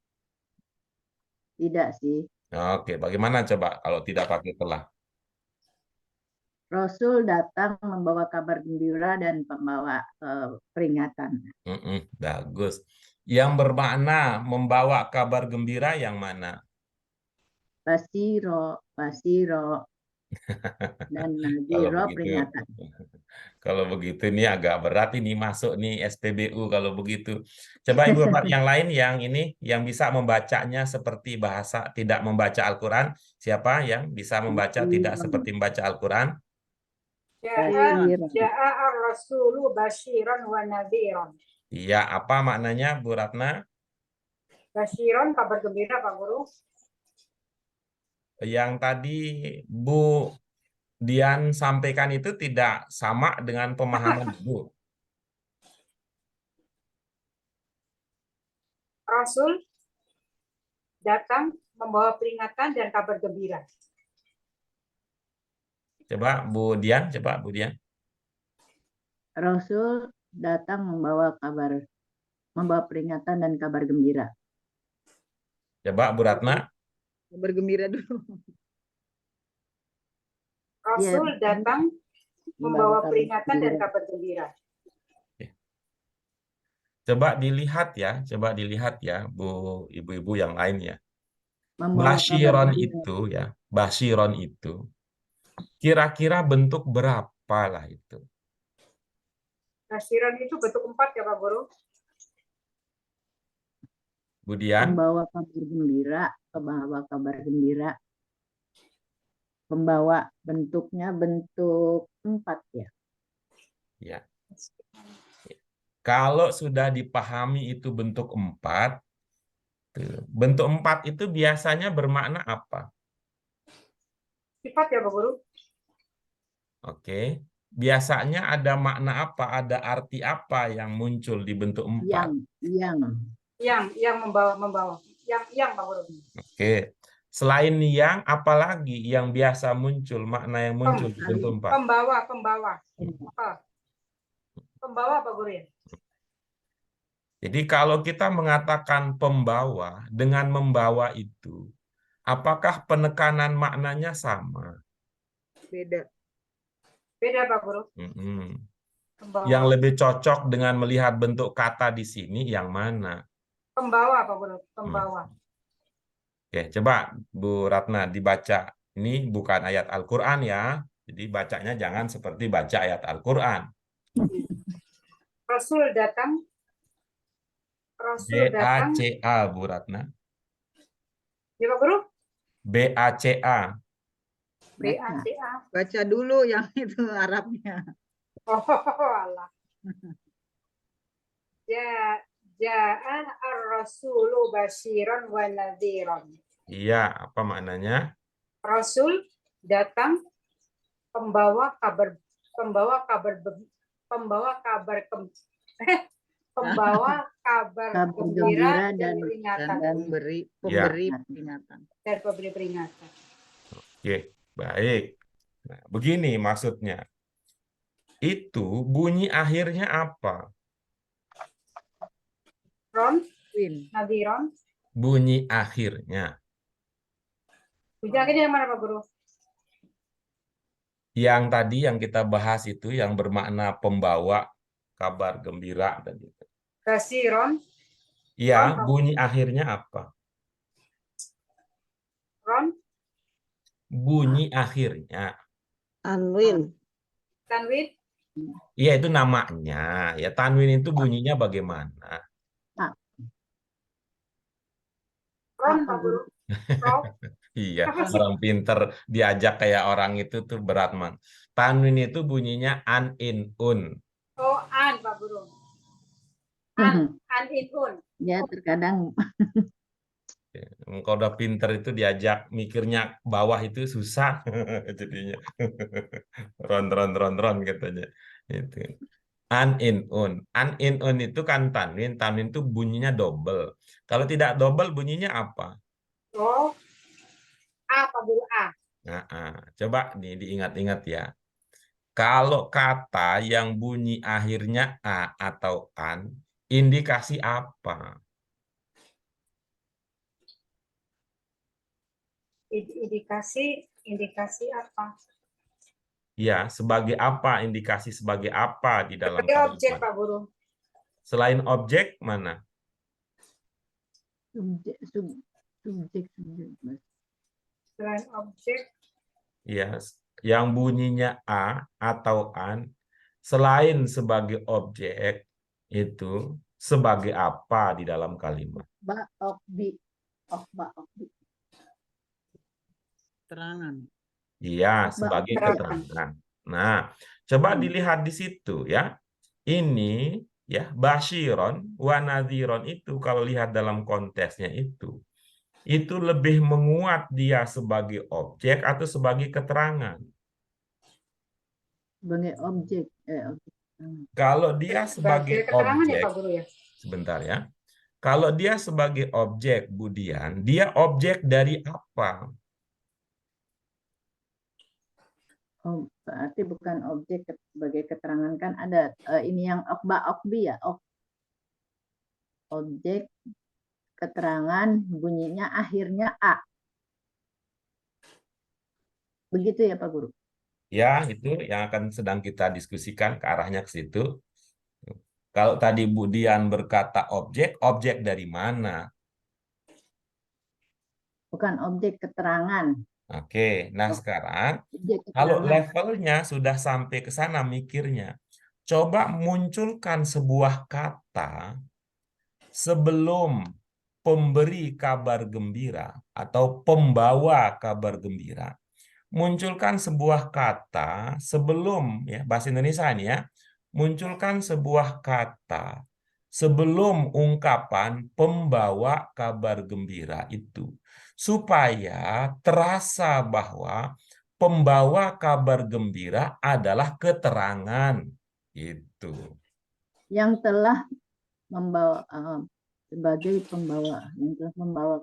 Tidak sih. Oke, bagaimana coba kalau tidak pakai telah? Rasul datang membawa kabar gembira dan membawa peringatan. Bagus. Yang bermakna membawa kabar gembira yang mana? Basiro, Basiro, dan Kalau Nadiro begitu, peringatan. kalau begitu ini agak berat ini masuk nih SPBU kalau begitu. Coba Ibu Bapak yang lain yang ini yang bisa membacanya seperti bahasa tidak membaca Al-Quran. Siapa yang bisa membaca tidak seperti membaca Al-Quran? Ja'a ar-rasulu basyiran wa nadhiran. Iya, apa maknanya Bu Ratna? Basyiran kabar gembira, Pak Guru. Yang tadi Bu Dian sampaikan itu tidak sama dengan pemahaman Ibu. Rasul datang membawa peringatan dan kabar gembira. Coba Bu Dian, coba Bu Dian. Rasul datang membawa peringatan dan kabar gembira. Coba Bu Ratna. Bergembira dulu. Rasul datang membawa peringatan dan kabar gembira. Coba dilihat ya, Bu, ibu-ibu yang lain ya. Membawa Basyiron kabar gembira. itu ya, basyiron itu kira-kira bentuk berapa lah itu? Basyiran itu bentuk 4 ya Pak Guru. Bu Dian, Pembawa kabar gembira. Pembawa bentuknya bentuk 4 ya. ya. Kalau sudah dipahami itu bentuk 4, bentuk 4 itu biasanya bermakna apa? Sifat ya Pak Guru. Oke. Biasanya ada makna apa? Ada arti apa yang muncul di bentuk 4? Yang membawa. Yang Pak Guru. Oke. Selain yang, apalagi yang biasa muncul, makna yang muncul di bentuk 4? Pembawa. Pembawa Pak Guru ya. Jadi kalau kita mengatakan pembawa dengan membawa itu, apakah penekanan maknanya sama? Beda. Beda Pak Guru. Yang lebih cocok dengan melihat bentuk kata di sini yang mana? Pembawa Pak Guru, pembawa. Oke, coba Bu Ratna dibaca. Ini bukan ayat Al-Quran ya. Jadi bacanya jangan seperti baca ayat Al-Quran. Rasul datang. B-A-C-A, Bu Ratna. Ya Pak Guru? B-A-C-A. B-A-C-A. Baca dulu yang itu Arabnya. Oh, Allah. Ja'a ar-rasulu basyiran wa nadhiran. Iya, apa maknanya? Rasul datang pembawa kabar gembira dan peringatan. Dan pemberi peringatan. Dan pemberi peringatan. Oke, baik. Nah, begini maksudnya. itu bunyi akhirnya apa? Ron, Win. Nadiron. Bunyi akhirnya. Bunyi akhirnya yang mana Pak Guru? Yang tadi yang kita bahas itu yang bermakna pembawa kabar gembira tadi. Kasiron, Ya, Ron, bunyi akhirnya apa? Ron, Bunyi akhirnya. Anwin. Tanwin, Iya, itu namanya. Ya, tanwin itu bunyinya bagaimana? Ron Pak Guru. Rob, Iya, apa sih? orang pinter diajak kayak orang itu tuh berat, Man. Tanwin itu bunyinya an, in, un. Oh, An Pak Guru. An in un. Ya, terkadang Kalau udah pinter itu diajak mikirnya bawah itu susah jadinya. Ron katanya. Itu. An, in, un. An, in, un itu kan tanwin. Tanwin itu bunyinya double. Kalau tidak double bunyinya apa? Oh, A Pak Guru A. Nah, coba nih diingat-ingat ya. Kalau kata yang bunyi akhirnya a atau an, indikasi apa? Indikasi apa? Ya, sebagai apa? Indikasi sebagai apa di dalam Sebagai objek kalimat? Pak Guru. Selain objek, mana? subjek. Mas. Selain objek, Ya, yang bunyinya a atau an, selain sebagai objek, itu sebagai apa di dalam kalimat? Okbi. Terangan. Iya, Okba, sebagai okba. keterangan. Nah, coba dilihat di situ ya. Ini ya basyiron wa nadhiron itu kalau lihat dalam konteksnya itu lebih menguat dia sebagai objek atau sebagai keterangan. sebagai objek. Kalau dia sebagai keterangan ya objek, Pak Guru ya. sebentar ya. Kalau dia sebagai objek, Budian, dia objek dari apa? Oh, berarti bukan objek sebagai keterangan, kan ada ini yang okbi ya, objek keterangan bunyinya akhirnya a. Begitu ya Pak Guru? Ya, itu yang akan sedang kita diskusikan ke arahnya ke situ. Kalau tadi Budian berkata objek dari mana? Bukan objek keterangan. Oke, nah sekarang Objek kalau keterangan. levelnya sudah sampai ke sana mikirnya, coba munculkan sebuah kata sebelum pemberi kabar gembira atau pembawa kabar gembira. Munculkan sebuah kata sebelum, ya bahasa Indonesia ini ya, munculkan sebuah kata sebelum ungkapan pembawa kabar gembira itu. Supaya terasa bahwa pembawa kabar gembira adalah keterangan. Itu. Yang telah membawa sebagai pembawa, yang telah membawa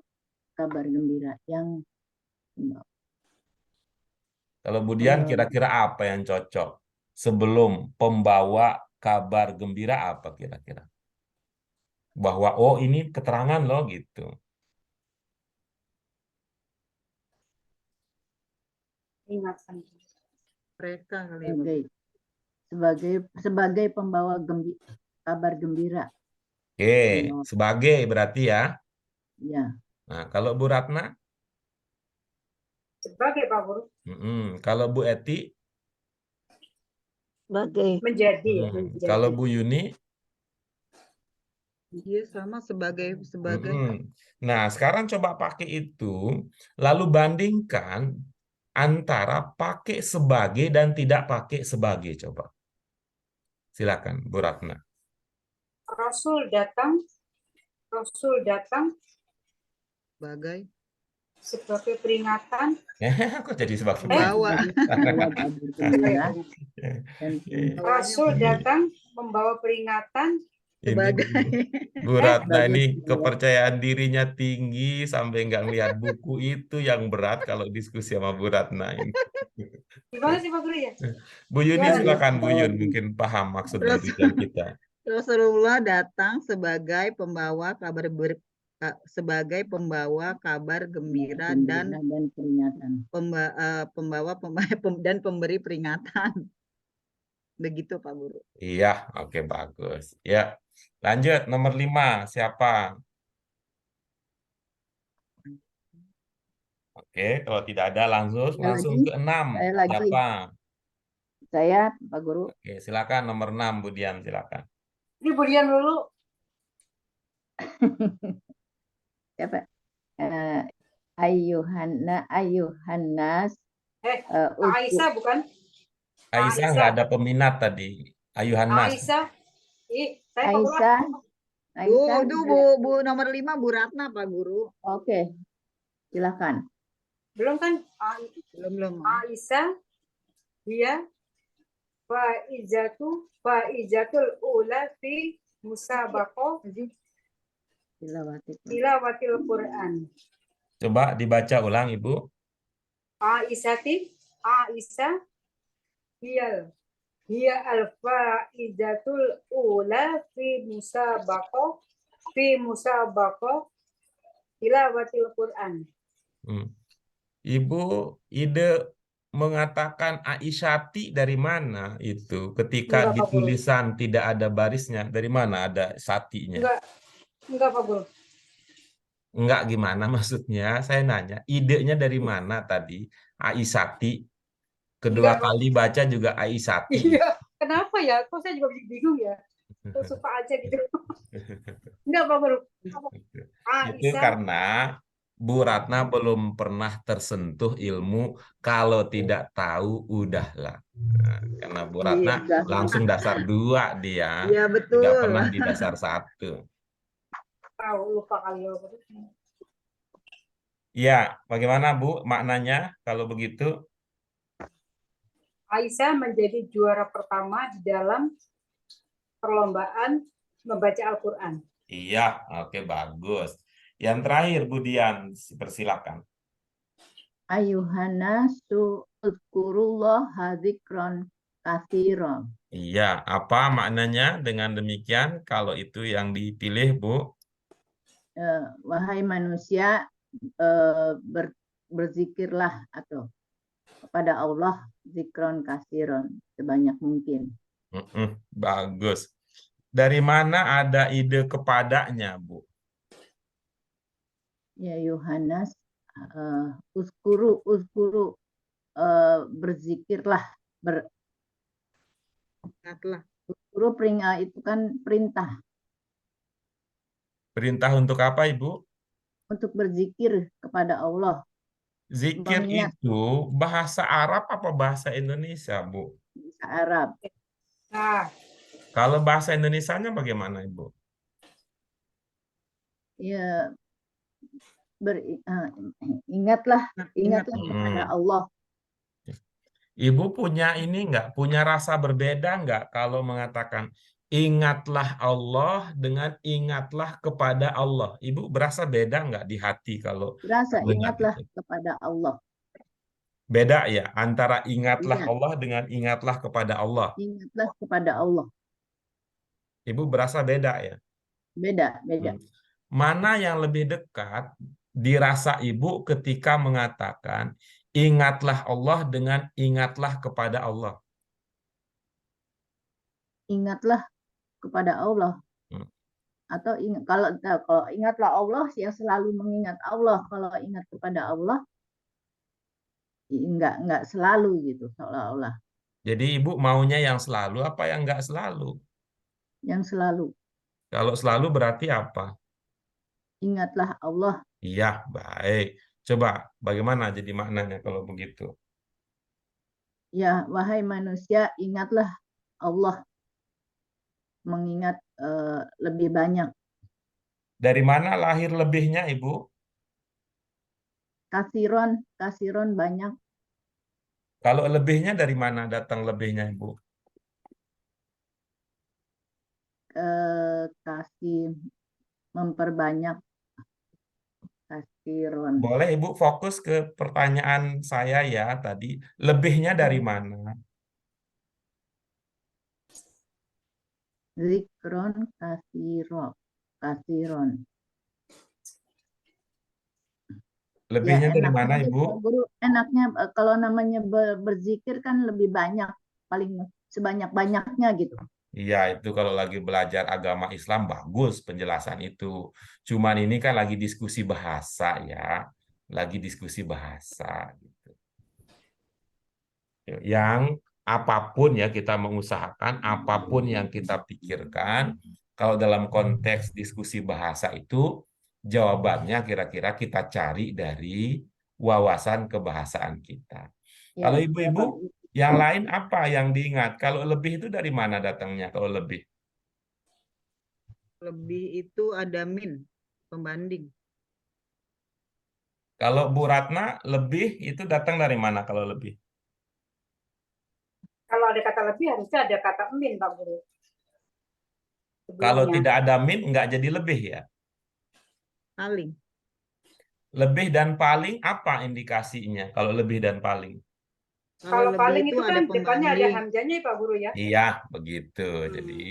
kabar gembira, yang Kalau Budian kira-kira apa yang cocok? Sebelum pembawa kabar gembira apa kira-kira? Bahwa oh ini keterangan loh gitu. Ingatan. Mereka kali ya. sebagai pembawa kabar gembira. Oke, sebagai berarti ya. Ya. Nah, kalau Bu Ratna? Sebagai Pak Guru. Kalau Bu Eti? Sebagai. Menjadi. Kalau Bu Yuni? Iya, sama sebagai. Nah, sekarang coba pakai itu, lalu bandingkan antara pakai sebagai dan tidak pakai sebagai, coba. Silakan, Bu Ratna. Rasul datang sebagai peringatan. Kok jadi sebagai Pembawa. Rasul datang membawa peringatan. Sebagai. Bu Ratna ini kepercayaan dirinya tinggi sampai nggak ngelihat buku, itu yang berat kalau diskusi sama Bu Ratna ini. Gimana sih Pak Guru ya? Bu Yuni Gimana? silakan Bu Yun, mungkin paham maksud dari jam kita. Rasulullah datang sebagai pembawa kabar gembira dan peringatan. dan pemberi peringatan. Begitu Pak Guru. Iya, oke bagus. Ya, lanjut nomor 5 siapa? Oke, kalau tidak ada langsung lagi? ke 6. Saya lagi. Siapa? Saya Pak Guru. Oke, silakan nomor 6 Bu Dian, silakan. Ini Budian dulu. Siapa? Ayuhannas. Aisyah bukan? Aisyah nggak ada peminat tadi. Ayuhan Mas. Aisyah. Saya Pak Guru. Aisyah. Itu Bu nomor 5 Bu Ratna Pak Guru. Oke. Silakan. Belum kan? Belum. Aisyah. Dia faizatul ula fi musabaqah tilawatil Quran. Coba dibaca ulang Ibu. Aisyah hiya al-faizatul ula fi musabaqah tilawatil Quran. Ibu ide mengatakan Aisyati dari mana itu? Ketika di tulisan tidak ada barisnya, dari mana ada satinya? Enggak Pak Guru. Enggak gimana maksudnya? Saya nanya, idenya dari mana tadi? Aisyati. Kedua kali baca juga Aisyati. Iya, kenapa ya? Kok saya juga bingung ya? Suka aja gitu. Enggak Pak Guru. Itu karena Bu Ratna belum pernah tersentuh ilmu, kalau tidak tahu udahlah. Nah, karena Bu Ratna langsung dasar 2 dia. Iya betul. Tidak pernah di dasar 1. Tahu lupa kali ya. Ya, bagaimana Bu maknanya kalau begitu? Aisyah menjadi juara pertama di dalam perlombaan membaca Al-Quran. Iya, oke bagus. Yang terakhir Bu Dian, persilakan. Ayuhannasu uzkurullah dzikron katsiron. Iya, apa maknanya dengan demikian kalau itu yang dipilih Bu? Wahai manusia, berzikirlah atau kepada Allah zikron katsiron sebanyak mungkin. Bagus. Dari mana ada ide kepadanya, Bu? Ya Yohanes, uskuru, berzikirlah, uskuru itu kan perintah. Perintah untuk apa, Ibu? Untuk berzikir kepada Allah. Zikir itu bahasa Arab apa bahasa Indonesia, Bu? Bahasa Arab. Nah, kalau bahasa Indonesianya bagaimana, Ibu? Ya, ingatlah kepada Allah. Ibu punya ini enggak, punya rasa berbeda enggak kalau mengatakan ingatlah Allah dengan ingatlah kepada Allah? Ibu berasa beda enggak di hati kalau berasa ingatlah kepada Allah? Beda ya antara ingatlah Allah dengan ingatlah kepada Allah. Ingatlah kepada Allah. Ibu berasa beda ya? Beda. Mana yang lebih dekat dirasa Ibu ketika mengatakan ingatlah Allah dengan ingatlah kepada Allah? Ingatlah kepada Allah. Atau kalau ingatlah Allah, yang selalu mengingat Allah. Kalau ingat kepada Allah, enggak selalu gitu seolah-olah. Jadi Ibu maunya yang selalu apa yang enggak selalu? Yang selalu. Kalau selalu berarti apa? Ingatlah Allah. Iya, baik. Coba bagaimana jadi maknanya kalau begitu? Ya, wahai manusia, ingatlah Allah. Mengingat lebih banyak. Dari mana lahir lebihnya, Ibu? Kasiron banyak. Kalau lebihnya dari mana datang lebihnya, Ibu? Kasih memperbanyak. kasiron. Boleh Ibu fokus ke pertanyaan saya ya tadi. Lebihnya dari mana? Zikron kasiron. Ya Lebihnya dari mana enaknya Ibu? Pak Guru, enaknya kalau namanya berzikir kan lebih banyak, paling sebanyak-banyaknya gitu. Iya, itu kalau lagi belajar agama Islam bagus penjelasan itu. Cuman ini kan lagi diskusi bahasa ya. Lagi diskusi bahasa gitu. Yang apapun ya kita mengusahakan, apapun yang kita pikirkan, kalau dalam konteks diskusi bahasa itu jawabannya kira-kira kita cari dari wawasan kebahasaan kita. Ya, Kalau ibu-ibu, dapat. yang lain apa yang diingat? Kalau lebih itu dari mana datangnya kalau lebih? Lebih itu ada min, pembanding. Kalau Bu Ratna, lebih itu datang dari mana kalau lebih? Kalau ada kata lebih harusnya ada kata min, Pak Guru. Kalau Sebelumnya. tidak ada min, nggak jadi lebih ya? Paling. Lebih dan paling apa indikasinya kalau lebih dan paling? Kalau lebih paling itu ada kan depannya ada pembanding. hamzahnya ya Pak Guru ya. Iya, begitu. Jadi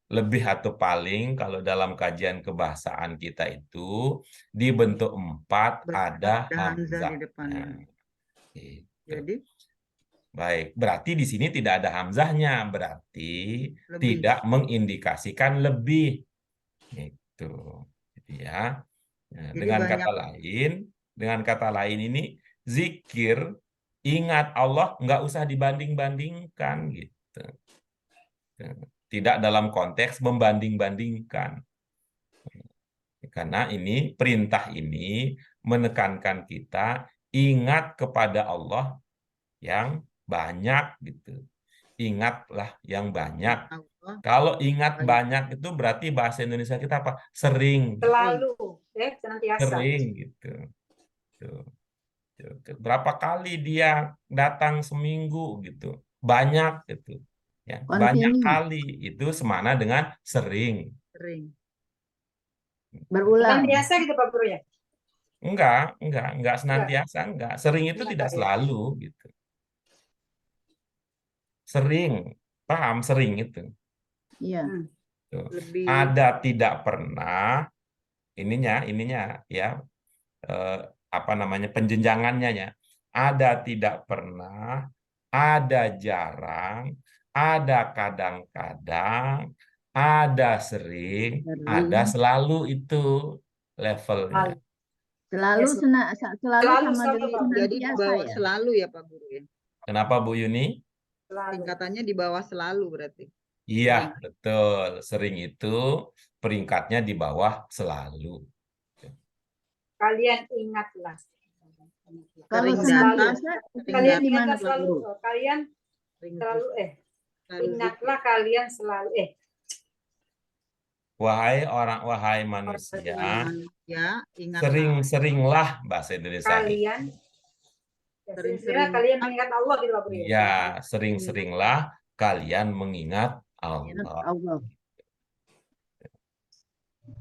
lebih atau paling kalau dalam kajian kebahasaan kita itu dibentuk 4 ada Ada hamzah di depannya. hamzahnya. Gitu. Jadi Baik, berarti di sini tidak ada hamzahnya, berarti lebih. tidak mengindikasikan lebih. Itu. Gitu ya. Nah, Jadi dengan banyak. kata lain ini zikir, ingat Allah nggak usah dibanding-bandingkan gitu. Tidak dalam konteks membanding-bandingkan. Karena ini perintah ini menekankan kita ingat kepada Allah yang banyak gitu. Ingatlah yang banyak. Allah. Kalau ingat Banyak. banyak itu berarti bahasa Indonesia kita apa? Sering. Selalu, ya, senantiasa. Sering gitu. Tuh. Berapa kali dia datang seminggu gitu. Banyak gitu. Ya, banyak Continue. kali itu semana dengan sering. Sering. Berulang. Senantiasa gitu Pak Guru ya. Enggak senantiasa, enggak. Sering itu tidak selalu gitu. Sering, paham sering itu. Iya. Tuh. Lebih. Ada tidak pernah ininya ya apa namanya penjenjangannya ya. Ada tidak pernah, ada jarang, ada kadang-kadang, ada sering, ada selalu itu levelnya. Selalu Selalu sama dengan Pak. Jadi di senantiasa bawah ya. selalu ya Pak Guru ya. Kenapa Bu Yuni? Selalu. Tingkatannya di bawah selalu berarti. Iya, betul. Sering itu peringkatnya di bawah selalu. Kalian ingatlah. Kalau Sering senantiasa Kalian di mana ingatlah Pak selalu. Guru? Kalian selalu ingatlah kalian selalu Wahai manusia, ingatlah. sering-seringlah bahasa Indonesia. kalian Sering-sering. kalian mengingat Allah gitu Pak Guru ya. Ya, sering-seringlah kalian mengingat Allah. Allah.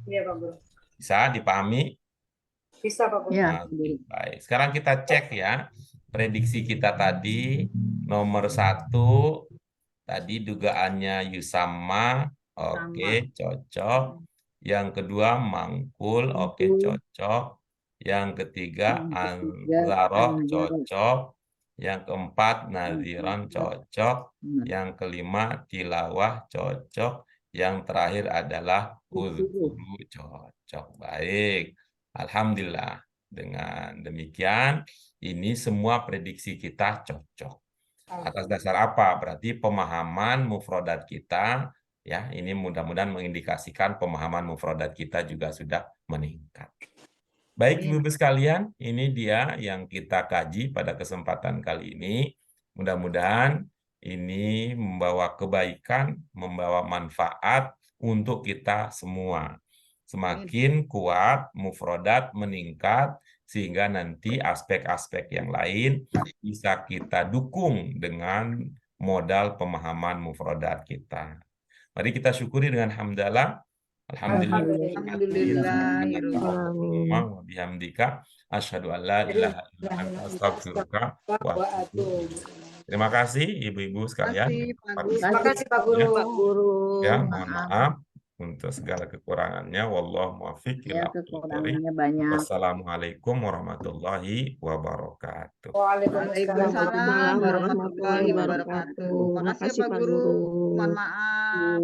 Iya Pak Guru. Bisa dipahami? Bisa Pak Guru. Ya. Nah, baik. Sekarang kita cek ya. Prediksi kita tadi nomor 1 tadi dugaannya Yusama, oke, cocok. Yang kedua mangkul, oke, cocok. Yang ketiga Anzaroh, cocok. Yang keempat Naziran, cocok. Yang kelima Tilawah, cocok. Yang terakhir adalah Uzkuru, cocok. Baik. Alhamdulillah. Dengan demikian, ini semua prediksi kita cocok. Atas dasar apa? Berarti pemahaman mufrodat kita, ya, ini mudah-mudahan mengindikasikan pemahaman mufrodat kita juga sudah meningkat. Baik, Ibu-ibu sekalian, ini dia yang kita kaji pada kesempatan kali ini. Mudah-mudahan ini membawa kebaikan, membawa manfaat untuk kita semua. Semakin kuat mufrodat meningkat, sehingga nanti aspek-aspek yang lain bisa kita dukung dengan modal pemahaman mufrodat kita. Mari kita syukuri dengan hamdalah. Alhamdulillahirobbilalamin. wa bihamdika asyhadu an la ilaha illa anta astaghfiruka wa atubu ilaik. Terima kasih ibu-ibu sekalian. Terima kasih Pak Guru. Pak Guru. Ya, mohon maaf untuk segala kekurangannya. Wallahu muwaffiq Ya, ila aqwamit thoriq. kekurangannya banyak. Wassalamualaikum warahmatullahi wabarakatuh. Waalaikumsalam warahmatullahi wabarakatuh. Makasih ya Pak Guru. Mohon maaf.